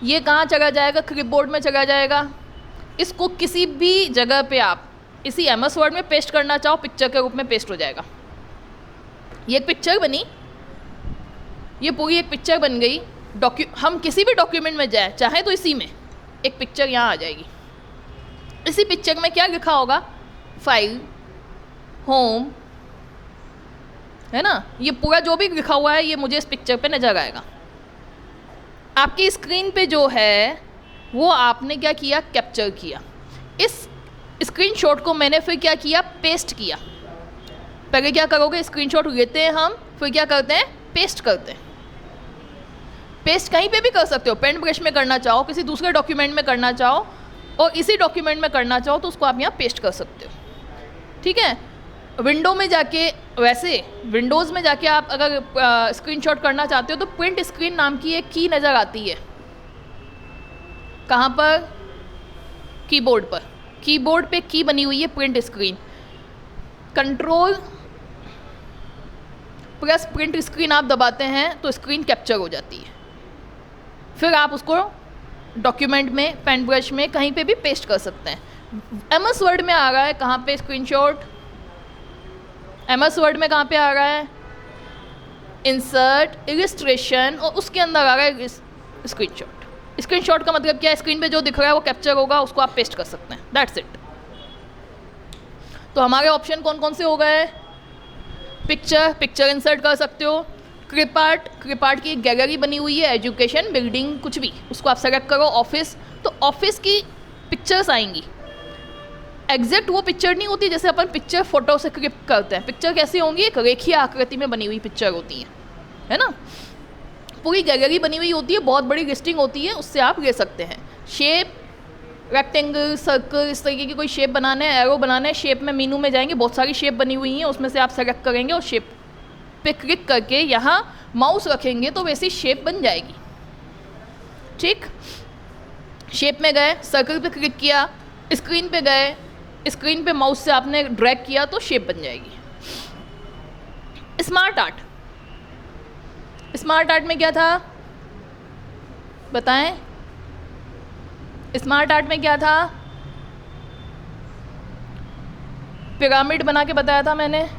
ये कहाँ चला जाएगा, क्लिपबोर्ड में चला जाएगा। इसको किसी भी जगह पे आप इसी MS वर्ड में पेस्ट करना चाहो, पिक्चर के रूप में पेस्ट हो जाएगा। ये एक पिक्चर बनी, ये पूरी एक पिक्चर बन गई। हम किसी भी डॉक्यूमेंट में जाए, चाहे तो इसी में एक पिक्चर यहाँ आ जाएगी। इसी पिक्चर में क्या लिखा होगा? फाइल, होम, है ना। ये पूरा जो भी लिखा हुआ है ये मुझे इस पिक्चर पे नज़र आएगा। आपकी स्क्रीन पे जो है वो आपने क्या किया? कैप्चर किया। इस स्क्रीनशॉट को मैंने फिर क्या किया? पेस्ट किया। पहले क्या करोगे? स्क्रीनशॉट लेते हैं हम, फिर क्या करते हैं? पेस्ट करते हैं। पेस्ट कहीं पे भी कर सकते हो, पेन ब्रश में करना चाहो, किसी दूसरे डॉक्यूमेंट में करना चाहो, और इसी डॉक्यूमेंट में करना चाहो तो उसको आप यहाँ पेस्ट कर सकते हो। ठीक है। विंडो में जाके, वैसे विंडोज़ में जाके आप अगर स्क्रीनशॉट करना चाहते हो तो प्रिंट स्क्रीन नाम की एक की नज़र आती है। कहाँ पर? कीबोर्ड पर। कीबोर्ड पे की बनी हुई है print screen. Control plus print screen आप दबाते हैं तो स्क्रीन कैप्चर हो जाती है। फिर आप उसको डॉक्यूमेंट में, पेन ब्रश में, कहीं पे भी पेस्ट कर सकते हैं। एमएस वर्ड में आ रहा है कहाँ पे स्क्रीनशॉट? एमएस वर्ड में कहाँ पे आ रहा है? इंसर्ट, इलिस्ट्रेशन, और उसके अंदर आ रहा है स्क्रीनशॉट। स्क्रीनशॉट का मतलब क्या है? स्क्रीन पे जो दिख रहा है वो कैप्चर होगा, उसको आप पेस्ट कर सकते हैं। That's it. तो हमारे ऑप्शन कौन कौन से हो गए? पिक्चर इंसर्ट कर सकते हो। क्लिप आर्ट की एक गैलरी बनी हुई है, एजुकेशन, बिल्डिंग, कुछ भी, उसको आप सेलेक्ट करो। ऑफिस, तो ऑफिस की पिक्चर्स आएंगी। एग्जैक्ट वो पिक्चर नहीं होती जैसे अपन पिक्चर फोटो से क्लिप करते हैं। पिक्चर कैसी होंगी? एक रेखीय आकृति में बनी हुई पिक्चर होती है ना। पूरी गैलरी बनी हुई होती है, बहुत बड़ी लिस्टिंग होती है, उससे आप ले सकते हैं। शेप, रेक्टेंगल, सर्कल, इस तरीके की कोई शेप बनाना है, एरो बनाना है, शेप में मीनू में जाएंगे, बहुत सारी शेप बनी हुई हैं, उसमें से आप सेलेक्ट करेंगे और शेप पे क्लिक करके यहाँ माउस रखेंगे तो वैसी शेप बन जाएगी। ठीक। शेप में गए, सर्कल पे क्लिक किया, स्क्रीन पे गए, स्क्रीन पे माउस से आपने ड्रैग किया तो शेप बन जाएगी। स्मार्ट आर्ट, स्मार्ट आर्ट में क्या था बताएं? स्मार्ट आर्ट में क्या था? पिरामिड बना के बताया था मैंने।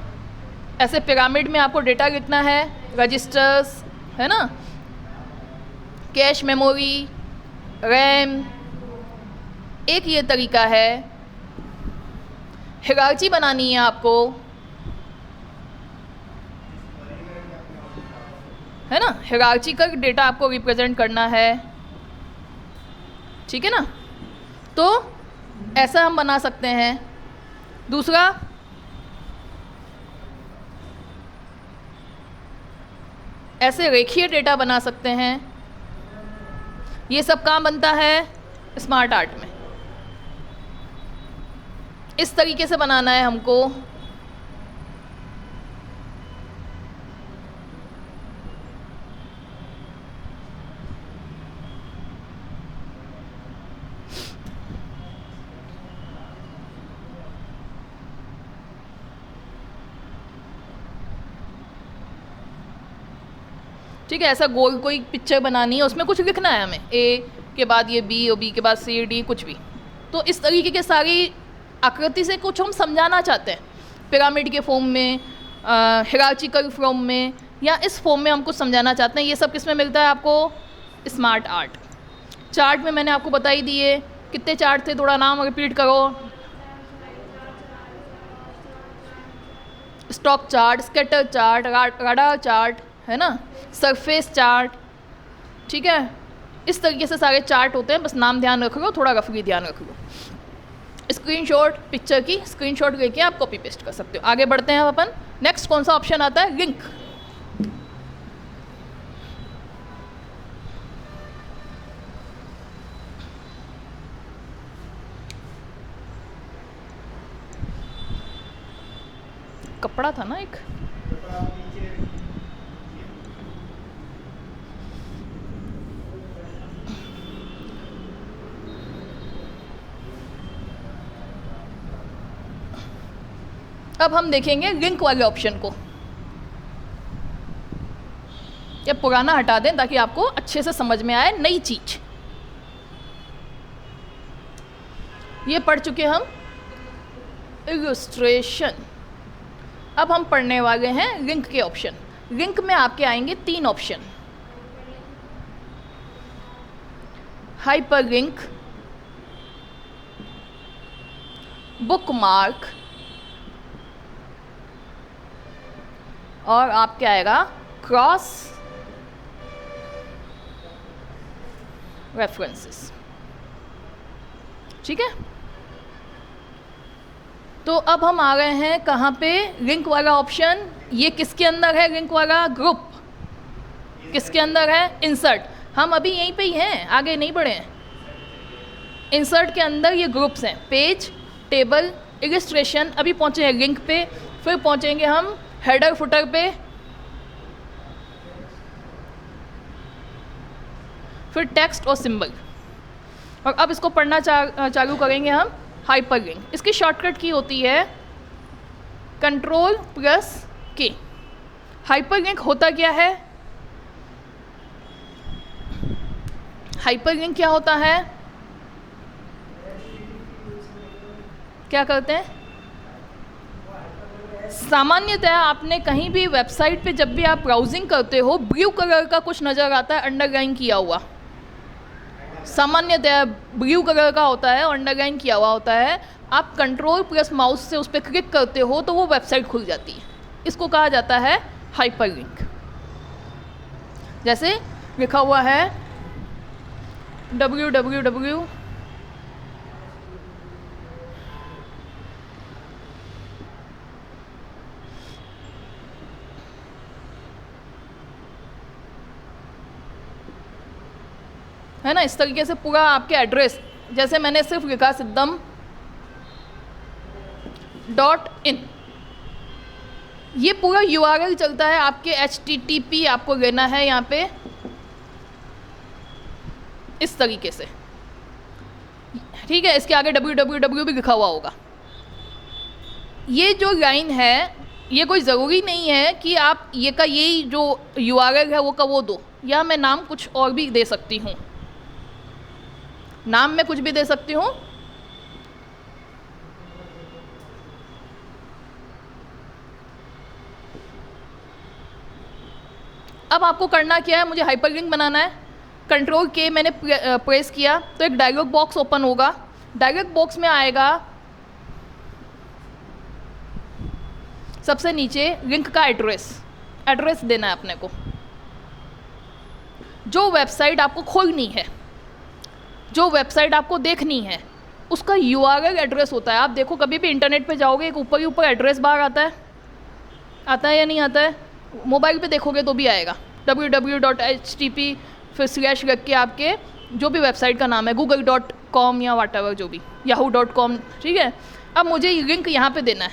ऐसे पिरामिड में आपको डेटा लिखना है, रजिस्टर्स, है ना, कैश मेमोरी, रैम। एक ये तरीका है। हिरार्ची बनानी है आपको, है ना, हिरार्ची का डेटा आपको रिप्रेजेंट करना है। ठीक है ना। तो ऐसा हम बना सकते हैं। दूसरा, ऐसे रेखीय डेटा बना सकते हैं। ये सब कहाँ बनता है? स्मार्ट आर्ट में। इस तरीके से बनाना है हमको। ठीक है। ऐसा गोल कोई पिक्चर बनानी है, उसमें कुछ लिखना है हमें, ए के बाद ये बी और बी के बाद सी डी, कुछ भी। तो इस तरीके के सारी आकृति से कुछ हम समझाना चाहते हैं, पिरामिड के फॉर्म में, हिरार्चिकल फॉर्म में, या इस फॉर्म में हम कुछ समझाना चाहते हैं। ये सब किस में मिलता है आपको? Smart art. चार्ट में मैंने आपको बता ही दिए। कितने चार्ट थे? थोड़ा नाम रिपीट करो। Stock chart, scatter chart, radar chart, है ना, सरफेस चार्ट। ठीक है। इस तरीके से सारे चार्ट होते हैं, बस नाम ध्यान रख लो, थोड़ा रफली ध्यान रख लो। स्क्रीनशॉट, पिक्चर की स्क्रीनशॉट लेके आप कॉपी पेस्ट कर सकते हो। आगे बढ़ते हैं अपन। नेक्स्ट कौन सा ऑप्शन आता है? लिंक। कपड़ा था ना एक, अब हम देखेंगे लिंक वाले ऑप्शन को। या पुराना हटा दें ताकि आपको अच्छे से समझ में आए नई चीज। ये पढ़ चुके हम इलस्ट्रेशन। अब हम पढ़ने वाले हैं लिंक के ऑप्शन। लिंक में आपके आएंगे 3 ऑप्शन, हाइपरलिंक, बुकमार्क और आपके आएगा क्रॉस रेफरेंसेस। ठीक है, तो अब हम आ गए हैं कहाँ पे, लिंक वाला ऑप्शन। ये किसके अंदर है लिंक वाला ग्रुप, किसके अंदर है, इंसर्ट। हम अभी यहीं पे ही हैं, आगे नहीं बढ़े हैं। इंसर्ट के अंदर ये ग्रुप्स हैं, पेज, टेबल, इलस्ट्रेशन। अभी पहुँचे हैं लिंक पे, फिर पहुँचेंगे हम हेडर फुटर पे, फिर टेक्स्ट और सिंबल। और अब इसको पढ़ना चालू करेंगे हम हाइपरलिंक। इसकी शॉर्टकट की होती है Ctrl+K। हाइपरलिंक होता क्या है, हाइपरलिंक क्या होता है, क्या करते हैं, सामान्यतः आपने कहीं भी वेबसाइट पे जब भी आप ब्राउजिंग करते हो, ब्लू कलर का कुछ नज़र आता है अंडरलाइन किया हुआ, सामान्यतः ब्लू कलर का होता है और अंडरलाइन किया हुआ होता है। आप Ctrl+ माउस से उस पर क्लिक करते हो तो वो वेबसाइट खुल जाती है। इसको कहा जाता है हाइपरलिंक। जैसे लिखा हुआ है www है ना, इस तरीके से पूरा आपके एड्रेस, जैसे मैंने सिर्फ लिखा siddham.in, ये पूरा URL चलता है आपके HTTP आपको लेना है यहाँ पे इस तरीके से। ठीक है, इसके आगे www भी लिखा हुआ होगा। ये जो लाइन है ये कोई ज़रूरी नहीं है कि आप ये का यही जो URL है वो का वो दो, या मैं नाम कुछ और भी दे सकती हूँ, नाम में कुछ भी दे सकती हूँ। अब आपको करना क्या है, मुझे हाइपरलिंक बनाना है। Ctrl+K मैंने प्रेस किया तो एक डायलॉग बॉक्स ओपन होगा। डायलॉग बॉक्स में आएगा सबसे नीचे लिंक का एड्रेस देना है अपने को। जो वेबसाइट आपको खोलनी है, जो वेबसाइट आपको देखनी है, उसका URL एड्रेस होता है। आप देखो कभी भी इंटरनेट पे जाओगे, एक ऊपर ही ऊपर एड्रेस बार आता है या नहीं आता है, मोबाइल पे देखोगे तो भी आएगा www.htp फिर स्लैश रख के आपके जो भी वेबसाइट का नाम है, google.com या व्हाटएवर जो भी, yahoo.com। ठीक है, अब मुझे ये लिंक यहाँ पे देना है,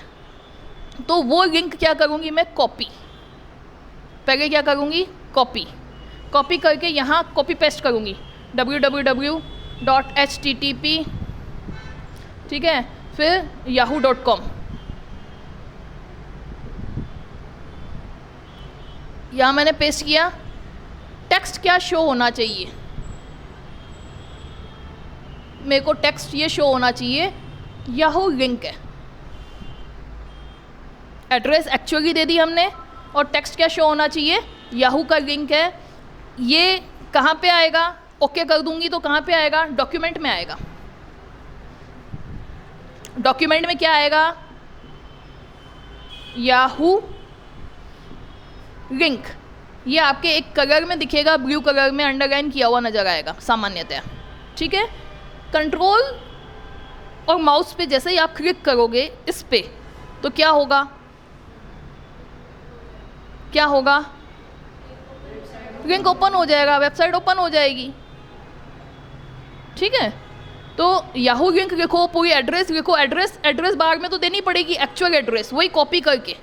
तो वो लिंक क्या करूँगी मैं, कॉपी। पहले क्या करूँगी, कॉपी करके यहाँ कॉपी पेस्ट करूँगी www.http, ठीक है, फिर yahoo.com। यहाँ मैंने पेस्ट किया। टेक्स्ट क्या शो होना चाहिए, मेरे को टेक्स्ट ये शो होना चाहिए याहू लिंक है। एड्रेस एक्चुअली दे दी हमने, और टेक्स्ट क्या शो होना चाहिए, याहू का लिंक है। ये कहाँ पे आएगा, ओके कर दूंगी तो कहाँ पे आएगा, डॉक्यूमेंट में आएगा। डॉक्यूमेंट में क्या आएगा, याहू लिंक। ये आपके एक कलर में दिखेगा, ब्लू कलर में अंडरलाइन किया हुआ नज़र आएगा सामान्यतः। ठीक है, कंट्रोल और माउस पे जैसे ही आप क्लिक करोगे इस पे, तो क्या होगा, लिंक ओपन हो जाएगा, वेबसाइट ओपन हो जाएगी। ठीक है, तो याहू लिंक लिखो, पूरी एड्रेस लिखो। एड्रेस बार में तो देनी पड़ेगी एक्चुअल एड्रेस, वही कॉपी करके।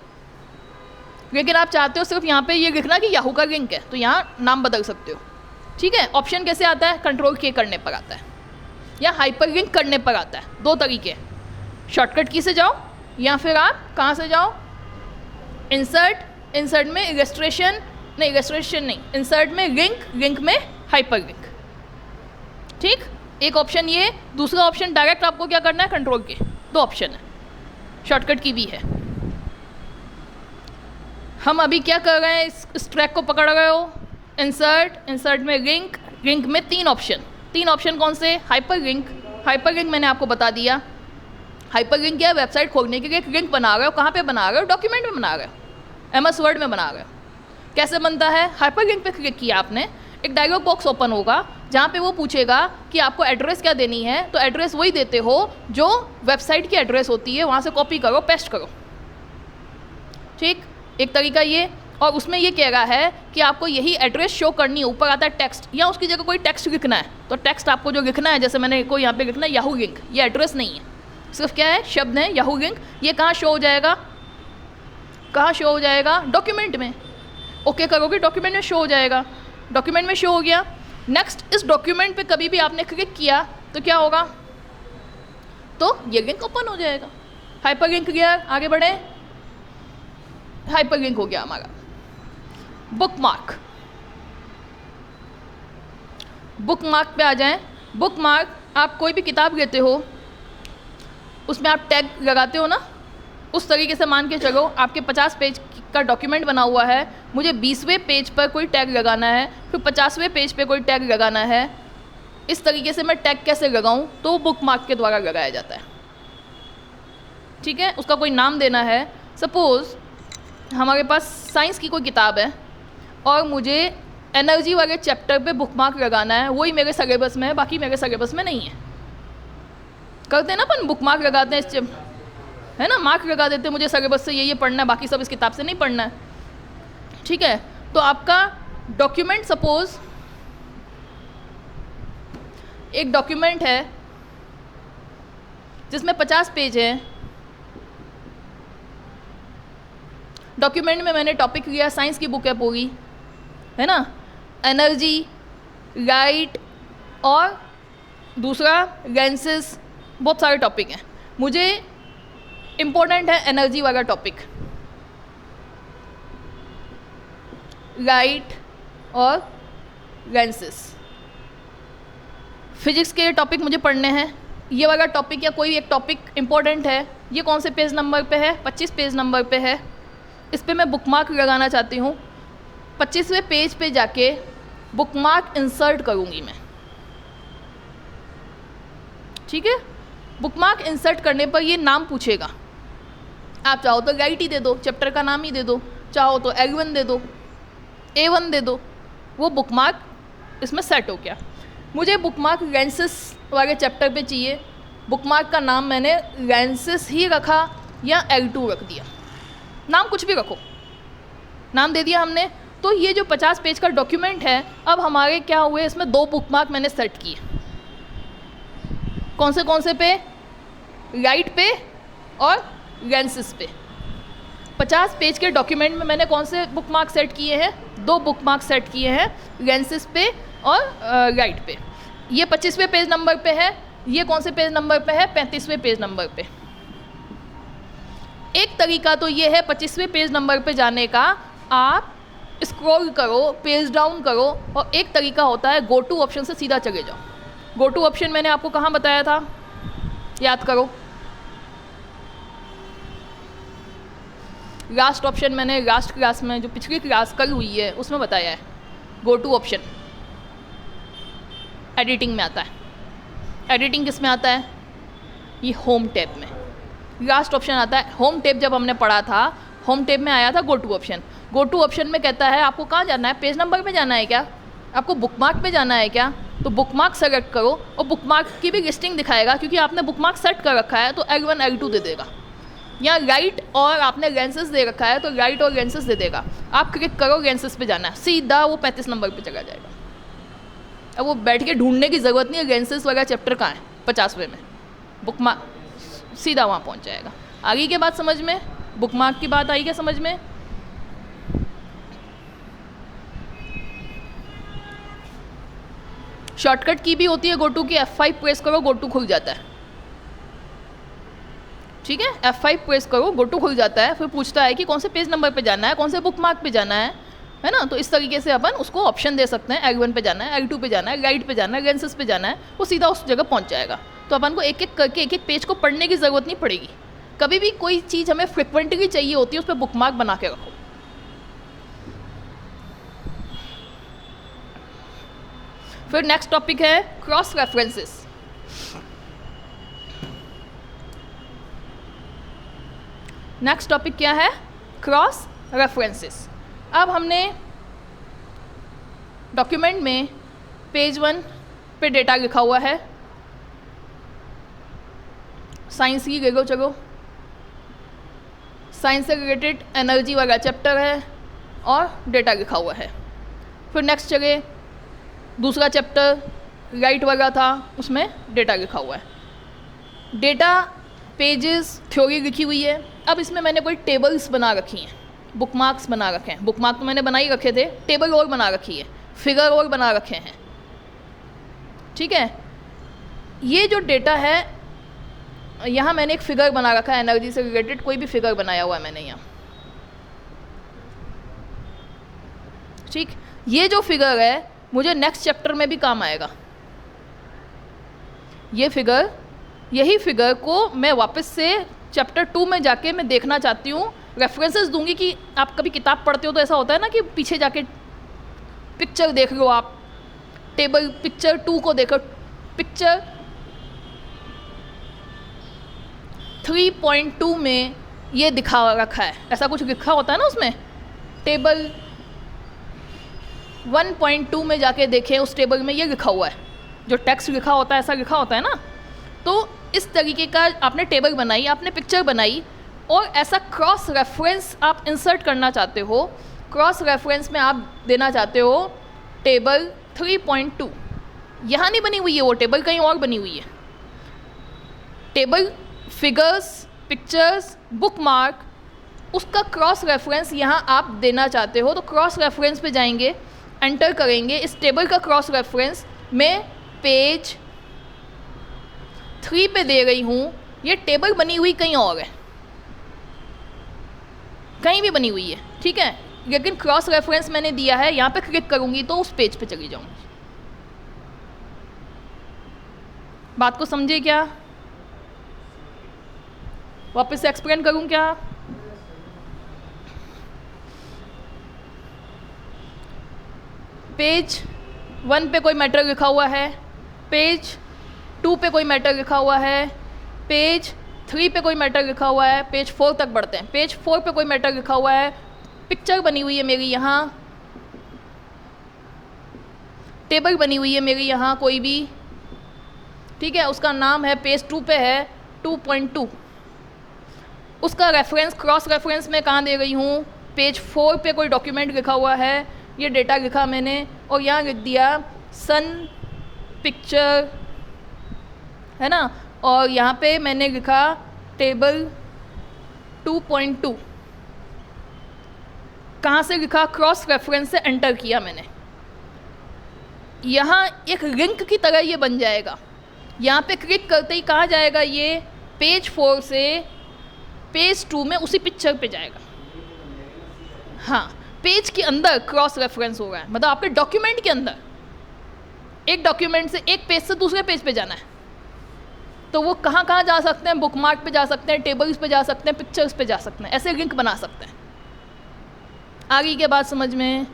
लेकिन आप चाहते हो सिर्फ यहाँ पे ये लिखना कि याहू का लिंक है, तो यहाँ नाम बदल सकते हो। ठीक है, ऑप्शन कैसे आता है, Ctrl+K करने पर आता है या हाइपरलिंक करने पर आता है। दो तरीके, शॉर्टकट की से जाओ या फिर आप कहाँ से जाओ, इंसर्ट में इलस्ट्रेशन नहीं, इंसर्ट में लिंक में हाइपरलिंक। ठीक, एक ऑप्शन ये, दूसरा ऑप्शन डायरेक्ट आपको क्या करना है, Ctrl+K। दो ऑप्शन है, शॉर्टकट की भी है। हम अभी क्या कर रहे हैं, इस ट्रैक को पकड़ रहे हो। इंसर्ट में लिंक में 3 ऑप्शन कौन से, हाइपर लिंक मैंने आपको बता दिया। हाइपर लिंक क्या है, वेबसाइट खोलने के लिए एक लिंक बना रहे हो। कहाँ पे बना रहे हो, डॉक्यूमेंट में बना रहे हो, MS वर्ड में बना रहे हो। कैसे बनता है, हाइपर लिंक पे क्लिक किया आपने, एक डायलॉग बॉक्स ओपन होगा जहाँ पे वो पूछेगा कि आपको एड्रेस क्या देनी है, तो एड्रेस वही देते हो जो वेबसाइट की एड्रेस होती है, वहाँ से कॉपी करो, पेस्ट करो। ठीक, एक तरीका ये। और उसमें ये कह रहा है कि आपको यही एड्रेस शो करनी है। ऊपर आता है टेक्स्ट, या उसकी जगह कोई टेक्स्ट लिखना है, तो टेक्स्ट आपको जो लिखना है, जैसे मैंने कोई यहाँ पे लिखना है याहू लिंक, ये एड्रेस नहीं है, सिर्फ क्या है, शब्द है याहू लिंक। ये कहाँ शो हो जाएगा, डॉक्यूमेंट में। ओके करोगे, डॉक्यूमेंट में शो हो जाएगा। डॉक्यूमेंट में शो हो गया। नेक्स्ट, इस डॉक्यूमेंट पे कभी भी आपने क्लिक किया तो क्या होगा, तो ये लिंक ओपन हो जाएगा। हाइपर लिंक क्लियर, आगे बढ़े। हाइपर लिंक हो गया हमारा। बुकमार्क पे आ जाएं। बुकमार्क, आप कोई भी किताब लेते हो, उसमें आप टैग लगाते हो ना, उस तरीके से मान के चलो आपके 50 पेज का डॉक्यूमेंट बना हुआ है, मुझे 20वें पेज पर कोई टैग लगाना है, फिर 50वें पेज पे कोई टैग लगाना है। इस तरीके से मैं टैग कैसे लगाऊं, तो बुकमार्क के द्वारा लगाया जाता है। ठीक है, उसका कोई नाम देना है। सपोज़ हमारे पास साइंस की कोई किताब है और मुझे एनर्जी वाले चैप्टर पे बुकमार्क लगाना है, वही मेरे सिलेबस में है, बाकी मेरे सिलेबस में नहीं है। करते हैं ना अपन, बुकमार्क लगाते हैं, इस है ना, मार्क लगा देते हैं, मुझे सिलेबस से ये पढ़ना है, बाकी सब इस किताब से नहीं पढ़ना है। ठीक है, तो आपका डॉक्यूमेंट, सपोज एक डॉक्यूमेंट है जिसमें 50 पेज है। डॉक्यूमेंट में मैंने टॉपिक लिया, साइंस की बुक है पूरी, है ना, एनर्जी, लाइट और दूसरा लेंसेस, बहुत सारे टॉपिक हैं। मुझे इम्पोर्टेंट है एनर्जी वाला टॉपिक, लाइट और लेंसेस। फिजिक्स के टॉपिक मुझे पढ़ने हैं, ये वाला टॉपिक या कोई एक टॉपिक इम्पोर्टेंट है। ये कौन से पेज नंबर पे है, 25 पेज नंबर पे है। इस पे मैं बुकमार्क लगाना चाहती हूँ। 25वें पेज पे जाके बुकमार्क इंसर्ट करूँगी मैं। ठीक है, बुकमार्क इंसर्ट करने पर ये नाम पूछेगा। आप चाहो तो लाइट ही दे दो, चैप्टर का नाम ही दे दो, चाहो तो L1 दे दो, A1 दे दो, वो बुकमार्क इसमें सेट हो गया। मुझे बुकमार्क लेंसेस वाले चैप्टर पे चाहिए, बुकमार्क का नाम मैंने लेंसेस ही रखा या L2 रख दिया, नाम कुछ भी रखो, नाम दे दिया हमने। तो ये जो 50 पेज का डॉक्यूमेंट है, अब हमारे क्या हुए, इसमें 2 बुकमार्क मैंने सेट किए। कौन से पे, लाइट पे और लेंसेस पे। 50 पेज के डॉक्यूमेंट में मैंने कौन से बुकमार्क सेट किए हैं, 2 बुकमार्क सेट किए हैं, लेंसेस पे और लाइट पे। ये 25वें पेज नंबर पे है, ये कौन से पेज नंबर पे है, 35वें पेज नंबर पे। एक तरीका तो ये है 25वें पेज नंबर पे जाने का, आप स्क्रॉल करो, पेज डाउन करो, और एक तरीका होता है गो टू ऑप्शन से सीधा चले जाओ। गो टू ऑप्शन मैंने आपको कहाँ बताया था, याद करो। लास्ट ऑप्शन मैंने लास्ट क्लास में, जो पिछली क्लास कल हुई है, उसमें बताया है। गो टू ऑप्शन एडिटिंग में आता है। एडिटिंग किस में आता है, ये होम टैब में लास्ट ऑप्शन आता है। होम टैब जब हमने पढ़ा था, होम टैब में आया था go to option. Go to option में कहता है आपको कहाँ जाना है, पेज नंबर पे जाना है क्या, आपको बुकमार्क पे जाना है क्या, तो बुकमार्क सेलेक्ट करो और बुकमार्क की भी लिस्टिंग दिखाएगा, क्योंकि आपने बुकमार्क सेट कर रखा है तो L1 L2 दे देगा। या लाइट और आपने लेंसेस दे रखा है तो लाइट और लेंसेस दे देगा। आप क्लिक करो, लेंसेस पे जाना है, सीधा वो 35 नंबर पे चला जाएगा। अब वो बैठ के ढूंढने की ज़रूरत नहीं है लेंसेस वाला चैप्टर कहाँ है, 50वें में, बुकमार्क सीधा वहाँ पहुँच जाएगा। आगे की बात समझ में, बुकमार्क की बात आई क्या समझ में। शॉर्टकट की भी होती है गो टू की, F5 प्रेस करो, गो टू खुल जाता है। ठीक है, F5 प्रेस करो, गो टू खुल जाता है। फिर पूछता है कि कौन से पेज नंबर पे जाना है, कौन से बुकमार्क पे जाना है ना। तो इस तरीके से अपन उसको ऑप्शन दे सकते हैं, L1 पे जाना है, L2 पे जाना है, लाइट पे जाना है, लेंसेस पे जाना है, वो सीधा उस जगह पहुंच जाएगा। तो अपन को एक एक करके एक एक पेज को पढ़ने की ज़रूरत नहीं पड़ेगी। कभी भी कोई चीज़ हमें फ्रिक्वेंटली चाहिए होती है, उस पर बुकमार्क बना के रखो। फिर नेक्स्ट टॉपिक है क्रॉस रेफरेंसेस। नेक्स्ट टॉपिक क्या है? Cross references. अब हमने डॉक्यूमेंट में पेज 1 पे डेटा लिखा हुआ है, साइंस की ले लो, चलो साइंस से रिलेटेड एनर्जी वाला चैप्टर है और डेटा लिखा हुआ है। फिर नेक्स्ट चले, दूसरा चैप्टर लाइट वाला था, उसमें डेटा लिखा हुआ है। डेटा पेजेस थ्योरी लिखी हुई है। अब इसमें मैंने कोई टेबल्स बना रखी हैं, बुकमार्क्स बना रखे हैं। बुकमार्क तो मैंने बना ही रखे थे, टेबल और बना रखी है, फिगर और बना रखे हैं, ठीक है। ये जो डेटा है, यहाँ मैंने एक फिगर बना रखा है एनर्जी से रिलेटेड, कोई भी फिगर बनाया हुआ है मैंने यहाँ, ठीक। ये जो फिगर है मुझे नेक्स्ट चैप्टर में भी काम आएगा। ये फिगर, यही फिगर को मैं वापस से चैप्टर 2 में जाके मैं देखना चाहती हूँ, रेफरेंसेस दूंगी। कि आप कभी किताब पढ़ते हो तो ऐसा होता है ना कि पीछे जाके पिक्चर देख लो, आप टेबल पिक्चर 2 को देखो, पिक्चर 3.2 में ये दिखा रखा है, ऐसा कुछ लिखा होता है ना उसमें। टेबल 1.2 में जाके देखें, उस टेबल में ये लिखा हुआ है, जो टेक्स्ट लिखा होता है ऐसा लिखा होता है ना। तो इस तरीके का आपने टेबल बनाई, आपने पिक्चर बनाई, और ऐसा क्रॉस रेफरेंस आप इंसर्ट करना चाहते हो। क्रॉस रेफरेंस में आप देना चाहते हो टेबल 3.2। यहाँ नहीं बनी हुई है वो टेबल, कहीं और बनी हुई है टेबल। फिगर्स, पिक्चर्स, बुकमार्क, उसका क्रॉस रेफरेंस यहाँ आप देना चाहते हो। तो क्रॉस रेफरेंस पे जाएंगे, एंटर करेंगे इस टेबल का क्रॉस रेफरेंस। मैं पेज 3 पे दे रही हूँ, ये टेबल बनी हुई कहीं और है, कहीं भी बनी हुई है, ठीक है। लेकिन क्रॉस रेफरेंस मैंने दिया है, यहाँ पे क्लिक करूँगी तो उस पेज पे चली जाऊँगी। बात को समझे क्या? वापस से एक्सप्लेन करूँ क्या? पेज 1 पे कोई मैटर लिखा हुआ है, पेज 2 पे कोई मैटर लिखा हुआ है, पेज 3 पे कोई मैटर लिखा हुआ है, पेज 4 तक बढ़ते हैं। पेज 4 पे कोई मैटर लिखा हुआ है, पिक्चर बनी हुई है मेरी यहाँ, टेबल बनी हुई है मेरी यहाँ कोई भी, ठीक है। उसका नाम है, पेज 2 पे है 2.2। उसका रेफरेंस, क्रॉस रेफरेंस में कहाँ दे रही हूँ? पेज 4 पे कोई डॉक्यूमेंट लिखा हुआ है, ये डेटा लिखा मैंने, और यहाँ लिख दिया सन पिक्चर, है ना। और यहाँ पे मैंने लिखा टेबल 2.2। कहाँ से लिखा? क्रॉस रेफरेंस से एंटर किया मैंने। यहाँ एक लिंक की तरह ये बन जाएगा। यहाँ पे क्लिक करते ही कहाँ जाएगा? ये पेज 4 से पेज 2 में उसी पिक्चर पे जाएगा। हाँ, पेज के अंदर क्रॉस रेफरेंस हो रहा है, मतलब आपके डॉक्यूमेंट के अंदर, एक डॉक्यूमेंट से एक पेज से दूसरे पेज पे जाना है। तो वो कहाँ कहाँ जा सकते हैं? बुकमार्क पे जा सकते हैं, टेबल्स पे जा सकते हैं, पिक्चर्स पे जा सकते हैं, ऐसे लिंक बना सकते हैं। आगे के बाद समझ में,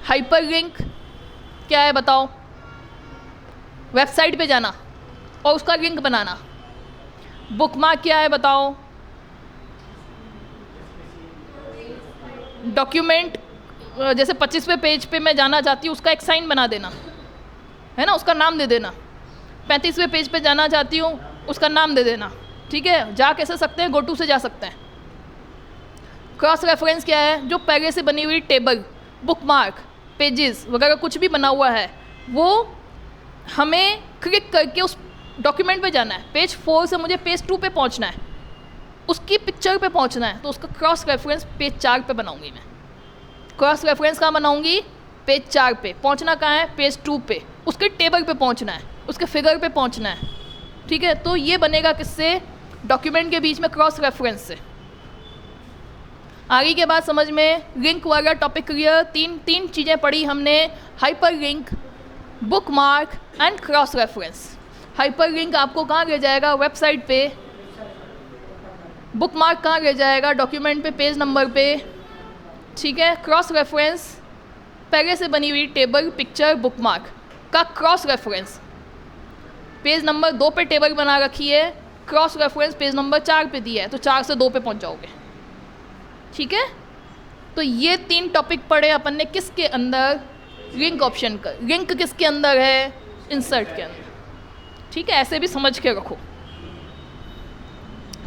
हाइपर लिंक क्या है बताओ? वेबसाइट पे जाना और उसका लिंक बनाना। बुकमार्क क्या है बताओ? डॉक्यूमेंट, जैसे 25वें पेज पे मैं जाना चाहती हूँ, उसका एक साइन बना देना, है ना, उसका नाम दे देना। 35वें पेज पे जाना चाहती हूँ, उसका नाम दे देना, ठीक है। जा कैसे सकते हैं? गो टू से जा सकते हैं। क्रॉस रेफरेंस क्या है? जो पहले से बनी हुई टेबल, बुकमार्क, पेजेस वगैरह कुछ भी बना हुआ है, वो हमें क्लिक करके उस डॉक्यूमेंट पे जाना है। पेज 4 से मुझे पेज 2 पे पहुंचना है, उसकी पिक्चर पे पहुंचना है, तो उसका क्रॉस रेफरेंस पेज 4 पे बनाऊंगी मैं। क्रॉस रेफरेंस कहाँ बनाऊंगी? पेज 4 पे। पहुंचना कहाँ है? पेज 2 पे। उसके टेबल पे पहुंचना है, उसके फिगर पे पहुंचना है, ठीक है। तो ये बनेगा किससे? डॉक्यूमेंट के बीच में क्रॉस रेफरेंस से। आगे के बाद समझ में, लिंक वाला टॉपिक क्लियर। तीन चीज़ें पढ़ी हमने, hyper link, bookmark and cross reference. Hyper link आपको कहाँ ले जाएगा? वेबसाइट पे। बुकमार्क कहाँ ले जाएगा? डॉक्यूमेंट पे, पेज नंबर पे, ठीक है। क्रॉस रेफरेंस पहले से बनी हुई टेबल, पिक्चर, बुकमार्क। आपका क्रॉस रेफरेंस, पेज नंबर 2 पे टेबल बना रखी है, क्रॉस रेफरेंस पेज नंबर 4 पे दिया है, तो 4 से 2 पे पहुंच जाओगे। ठीक है, तो ये 3 टॉपिक पढ़े अपन ने किसके अंदर, लिंक ऑप्शन का। लिंक किसके अंदर है, इंसर्ट के अंदर। ठीक है, ऐसे भी समझ के रखो,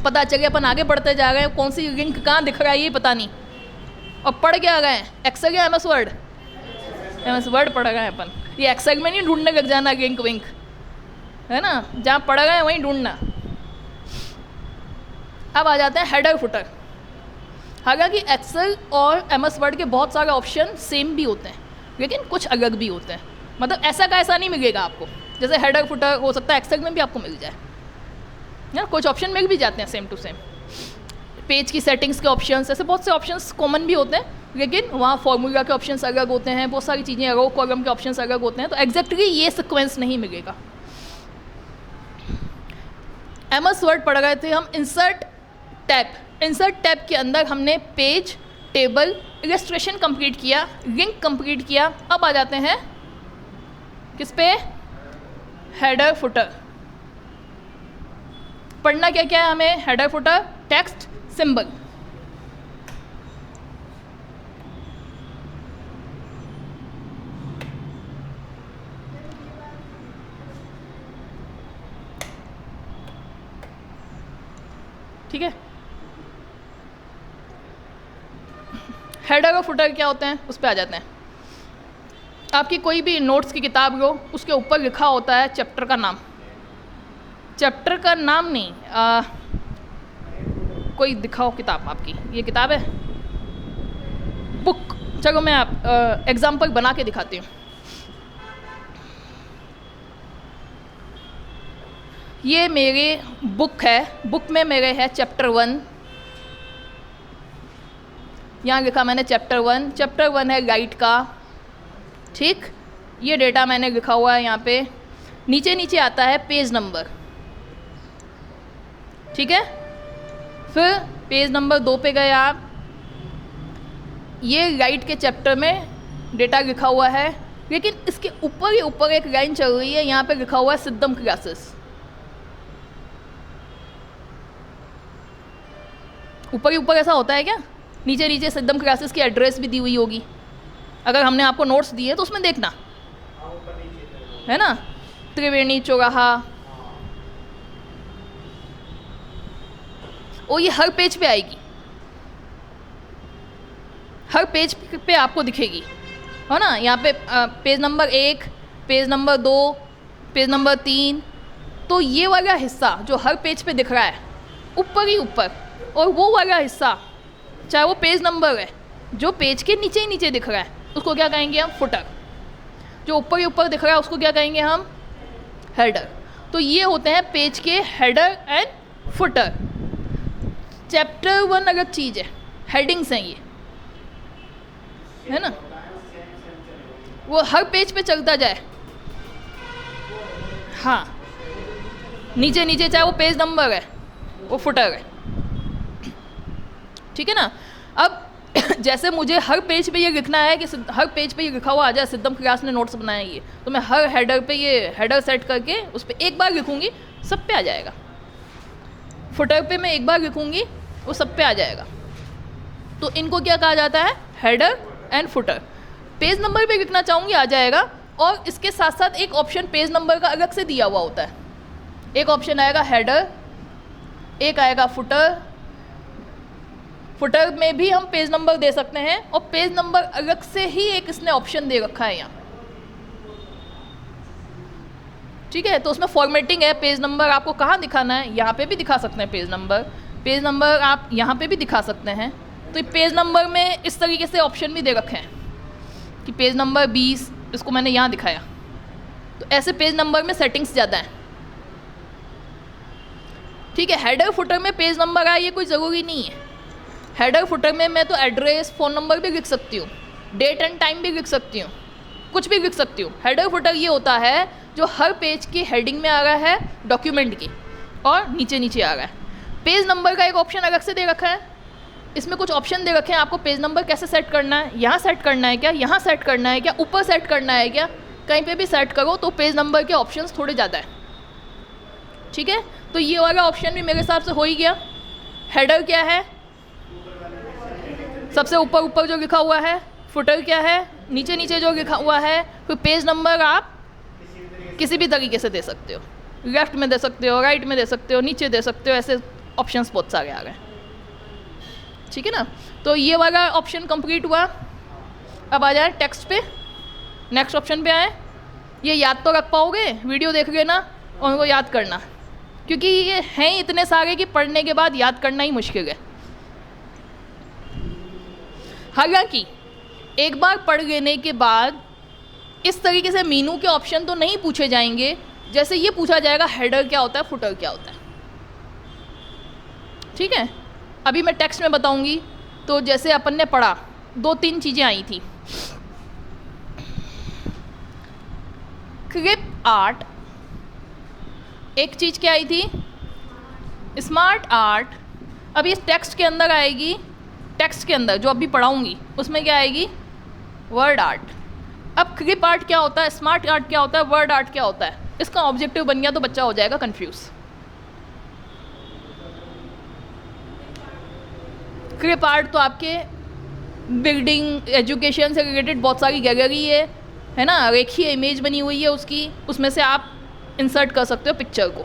पता चले अपन आगे बढ़ते जा रहे हैं, कौन सी लिंक कहाँ दिख रहा है ये पता नहीं, और पढ़ के आ गए हैं एक्सेल या MS वर्ड, MS वर्ड पढ़ गए हैं अपन। ये एक्सेल में नहीं ढूंढने लग जाना लिंक विंक, है ना, जहाँ पढ़ गए वहीं ढूंढना। अब आ जाते हैं हेडर फुटर। हालांकि एक्सेल और MS वर्ड के बहुत सारे ऑप्शन सेम भी होते हैं, लेकिन कुछ अलग भी होते हैं। मतलब ऐसा का ऐसा नहीं मिलेगा आपको, जैसे हेडर फुटर हो सकता है एक्सेल में भी आपको मिल जाए, ना, कुछ ऑप्शन मिल भी जाते हैं सेम टू सेम। पेज की सेटिंग्स के ऑप्शंस, ऐसे बहुत से ऑप्शंस कॉमन भी होते हैं, लेकिन वहाँ फॉर्मूला के ऑप्शंस अलग होते हैं, बहुत सारी चीज़ें, रो कॉलम के ऑप्शंस अलग होते हैं, तो एग्जैक्टली ये सीक्वेंस नहीं मिलेगा। MS वर्ड पढ़ रहे थे हम, इंसर्ट टैब। इंसर्ट टैब के अंदर हमने पेज, टेबल, इलस्ट्रेशन कंप्लीट किया, लिंक कंप्लीट किया। अब आ जाते हैं किस पे, हेडर फुटर। पढ़ना क्या क्या है हमें, हेडर फुटर, टेक्स्ट, सिंबल। ठीक है, हेडर और फुटर क्या होते हैं उस पर आ जाते हैं। आपकी कोई भी नोट्स की किताब लो, उसके ऊपर लिखा होता है चैप्टर का नाम, चैप्टर का नाम नहीं, कोई दिखाओ किताब आपकी, ये किताब है, बुक, चलो मैं आप एग्जाम्पल बना के दिखाती हूँ। ये मेरी बुक है, बुक में मेरे है चैप्टर 1, यहाँ लिखा मैंने चैप्टर 1, चैप्टर 1 है गाइड का। ठीक, ये डेटा मैंने लिखा हुआ है यहाँ पे। नीचे नीचे आता है पेज नंबर, ठीक है, फिर पेज नंबर 2 पे गए आप, ये गाइड के चैप्टर में डेटा लिखा हुआ है, लेकिन इसके ऊपर ही ऊपर एक लाइन चल रही है, यहाँ पे लिखा हुआ है सिद्धम क्लासेस। ऊपर ही ऊपर ऐसा होता है क्या, नीचे नीचे सिद्धम क्लासेस की एड्रेस भी दी हुई होगी, अगर हमने आपको नोट्स दिए तो उसमें देखना, है ना, त्रिवेणी चौराहा। और ये हर पेज पे आएगी, हर पेज पे आपको दिखेगी, है ना। यहाँ पे page number 1, page number 2, page number 3, तो ये वाला हिस्सा जो हर पेज पे दिख रहा है ऊपर ही ऊपर, और वो वाला हिस्सा चाहे वो पेज नंबर है जो पेज के नीचे ही नीचे दिख रहा है, उसको क्या कहेंगे हम, फुटर। जो ऊपर ही ऊपर दिख रहा है उसको क्या कहेंगे हम, हेडर। तो ये होते हैं पेज के हेडर एंड फुटर। चैप्टर 1 अलग चीज़ है, हेडिंग्स हैं ये, है ना, वो हर पेज पे चलता जाए। हाँ, नीचे नीचे चाहे वो पेज नंबर है, वो फुटर है, ठीक है ना। अब जैसे मुझे हर पेज पे ये लिखना है कि हर पेज पे ये लिखा हुआ आ जाए सिद्धम क्लास ने नोट्स बनाए ये, तो मैं हर हेडर पे ये हेडर सेट करके उस पर एक बार लिखूँगी, सब पे आ जाएगा। फुटर पे मैं एक बार लिखूँगी, वो सब पे आ जाएगा। तो इनको क्या कहा जाता है, header and footer. Page number पे लिखना चाहूँगी आ जाएगा, और इसके साथ साथ एक ऑप्शन पेज नंबर का अलग से दिया हुआ होता है। एक ऑप्शन आएगा हेडर, एक आएगा फुटर। फुटर में भी हम पेज नंबर दे सकते हैं, और पेज नंबर अलग से ही एक इसने ऑप्शन दे रखा है यहाँ, ठीक है। तो उसमें फॉर्मेटिंग है, पेज नंबर आपको कहाँ दिखाना है, यहाँ पे भी दिखा सकते हैं पेज नंबर, पेज नंबर आप यहाँ पे भी दिखा सकते हैं। तो पेज नंबर में इस तरीके से ऑप्शन भी दे रखे हैं कि पेज नंबर 20, इसको मैंने यहाँ दिखाया। तो ऐसे पेज नंबर में सेटिंग्स ज़्यादा हैं, ठीक है। हेडर फुटर में पेज नंबर आए ये कोई ज़रूरी नहीं है। हेडर फुटर में मैं तो एड्रेस, फ़ोन नंबर भी लिख सकती हूँ, डेट एंड टाइम भी लिख सकती हूँ, कुछ भी लिख सकती हूँ। हेडर फुटर ये होता है जो हर पेज की हेडिंग में आ रहा है डॉक्यूमेंट की, और नीचे नीचे आ रहा है। पेज नंबर का एक ऑप्शन अलग से दे रखा है, इसमें कुछ ऑप्शन दे रखे हैं आपको पेज नंबर कैसे सेट करना है, यहाँ सेट करना है क्या, यहाँ सेट करना है क्या, ऊपर सेट करना है क्या, कहीं पे भी सेट करो तो पेज नंबर के ऑप्शंस थोड़े ज़्यादा है, ठीक है। तो ये वाला ऑप्शन भी मेरे हिसाब से हो ही गया। हेडर क्या है, सबसे ऊपर ऊपर जो लिखा हुआ है। फुटर क्या है, नीचे नीचे जो लिखा हुआ है। फिर पेज नंबर आप किसी भी तरीके से दे सकते हो, लेफ्ट में दे सकते हो, राइट में दे सकते हो, नीचे दे सकते हो, ऐसे ऑप्शंस बहुत सारे आ गए, ठीक है ना। तो ये वाला ऑप्शन कंप्लीट हुआ। अब आ जाए टेक्स्ट पे, नेक्स्ट ऑप्शन पे आए। ये याद तो रख पाओगे, वीडियो देख लेना और उनको याद करना, क्योंकि ये हैं इतने सारे कि पढ़ने के बाद याद करना ही मुश्किल है। हालांकि एक बार पढ़ लेने के बाद इस तरीके से मीनू के ऑप्शन तो नहीं पूछे जाएंगे जैसे ये पूछा जाएगा हेडर क्या होता है, फुटर क्या होता है, ठीक है। अभी मैं टेक्स्ट में बताऊंगी। तो जैसे अपन ने पढ़ा, 2-3 चीज़ें आई थी। क्लिप आर्ट, एक चीज़ क्या आई थी, स्मार्ट आर्ट। अब इस टेक्स्ट के अंदर आएगी, टेक्स्ट के अंदर जो अभी पढ़ाऊंगी उसमें क्या आएगी, वर्ड आर्ट। अब क्लिप आर्ट क्या होता है, स्मार्ट आर्ट क्या होता है, वर्ड आर्ट क्या होता है, इसका ऑब्जेक्टिव बन गया तो बच्चा हो जाएगा कंफ्यूज। क्लिप आर्ट तो आपके बिल्डिंग एजुकेशन से रिलेटेड बहुत सारी गैलरी है ना, रेखीय इमेज बनी हुई है उसकी, उसमें से आप इंसर्ट कर सकते हो पिक्चर को।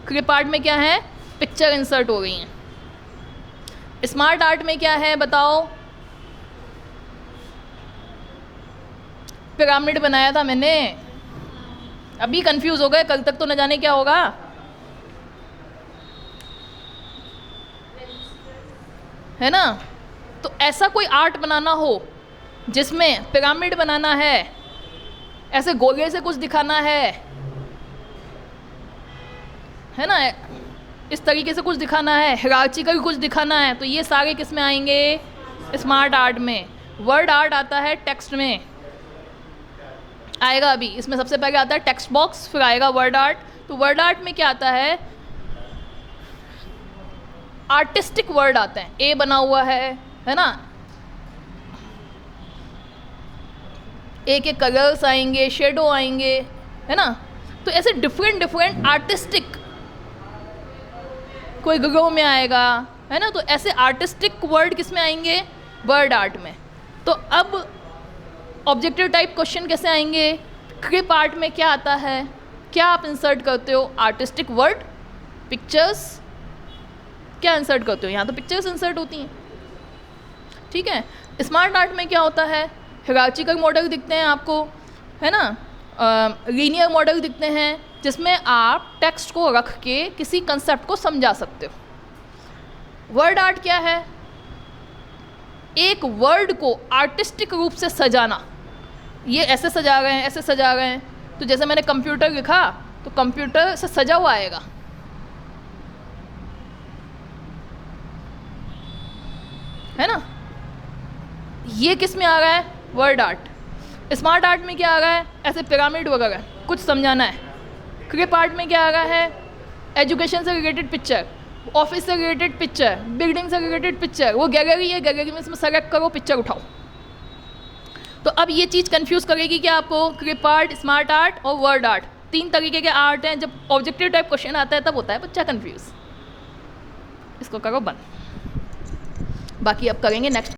क्लिप आर्ट में क्या है, पिक्चर इंसर्ट हो रही हैं। स्मार्ट आर्ट में क्या है बताओ, पिरामिड बनाया था मैंने, अभी कंफ्यूज हो गए, कल तक तो न जाने क्या होगा। है ना, तो ऐसा कोई आर्ट बनाना हो जिसमें पिरामिड बनाना है, ऐसे गोले से कुछ दिखाना है ना, इस तरीके से कुछ दिखाना है, हिरार्चिकल कुछ दिखाना है, तो ये सारे किस में आएंगे, स्मार्ट आर्ट में। वर्ड आर्ट आता है टेक्स्ट में, आएगा अभी। इसमें सबसे पहले आता है टेक्स्ट बॉक्स, फिर आएगा वर्ड आर्ट। तो वर्ड आर्ट में क्या आता है, आर्टिस्टिक वर्ड आते हैं, ए बना हुआ है ना, ए के कलर्स आएंगे, शेडो आएंगे, है ना। तो ऐसे डिफरेंट आर्टिस्टिक, कोई ग्लो में आएगा, है ना। तो ऐसे आर्टिस्टिक वर्ड किस में आएंगे, वर्ड आर्ट में। तो अब ऑब्जेक्टिव टाइप क्वेश्चन कैसे आएंगे, क्लिप आर्ट में क्या आता है, क्या आप इंसर्ट करते हो, आर्टिस्टिक वर्ड, पिक्चर्स, क्या इंसर्ट करते हो, यहाँ तो पिक्चर्स इंसर्ट होती हैं, ठीक है। स्मार्ट आर्ट में क्या होता है, हिरार्चिकल मॉडल दिखते हैं आपको, है ना, लीनियर मॉडल दिखते हैं, जिसमें आप टेक्स्ट को रख के किसी कंसेप्ट को समझा सकते हो। वर्ड आर्ट क्या है, एक वर्ड को आर्टिस्टिक रूप से सजाना, ये ऐसे सजा रहे हैं, ऐसे सजा रहे हैं। तो जैसे मैंने कंप्यूटर लिखा तो कंप्यूटर से सजा हुआ आएगा, है ना। ये किस में आ रहा है, वर्ड आर्ट। स्मार्ट आर्ट में क्या आ रहा है, ऐसे पिरामिड वगैरह कुछ समझाना है। क्लिप आर्ट में क्या आ रहा है, एजुकेशन से रिलेटेड पिक्चर, ऑफिस से रिलेटेड पिक्चर, बिल्डिंग से रिलेटेड पिक्चर, वो गैलरी है, गैलरी में इसमें सेलेक्ट करो, पिक्चर उठाओ। तो अब ये चीज़ कंफ्यूज करेगी कि आपको क्लिप आर्ट, स्मार्ट आर्ट और वर्ड आर्ट, 3 तरीके के आर्ट हैं। जब ऑब्जेक्टिव टाइप क्वेश्चन आता है तब होता है बच्चा कंफ्यूज। इसको करो बंद, बाकी अब करेंगे नेक्स्ट।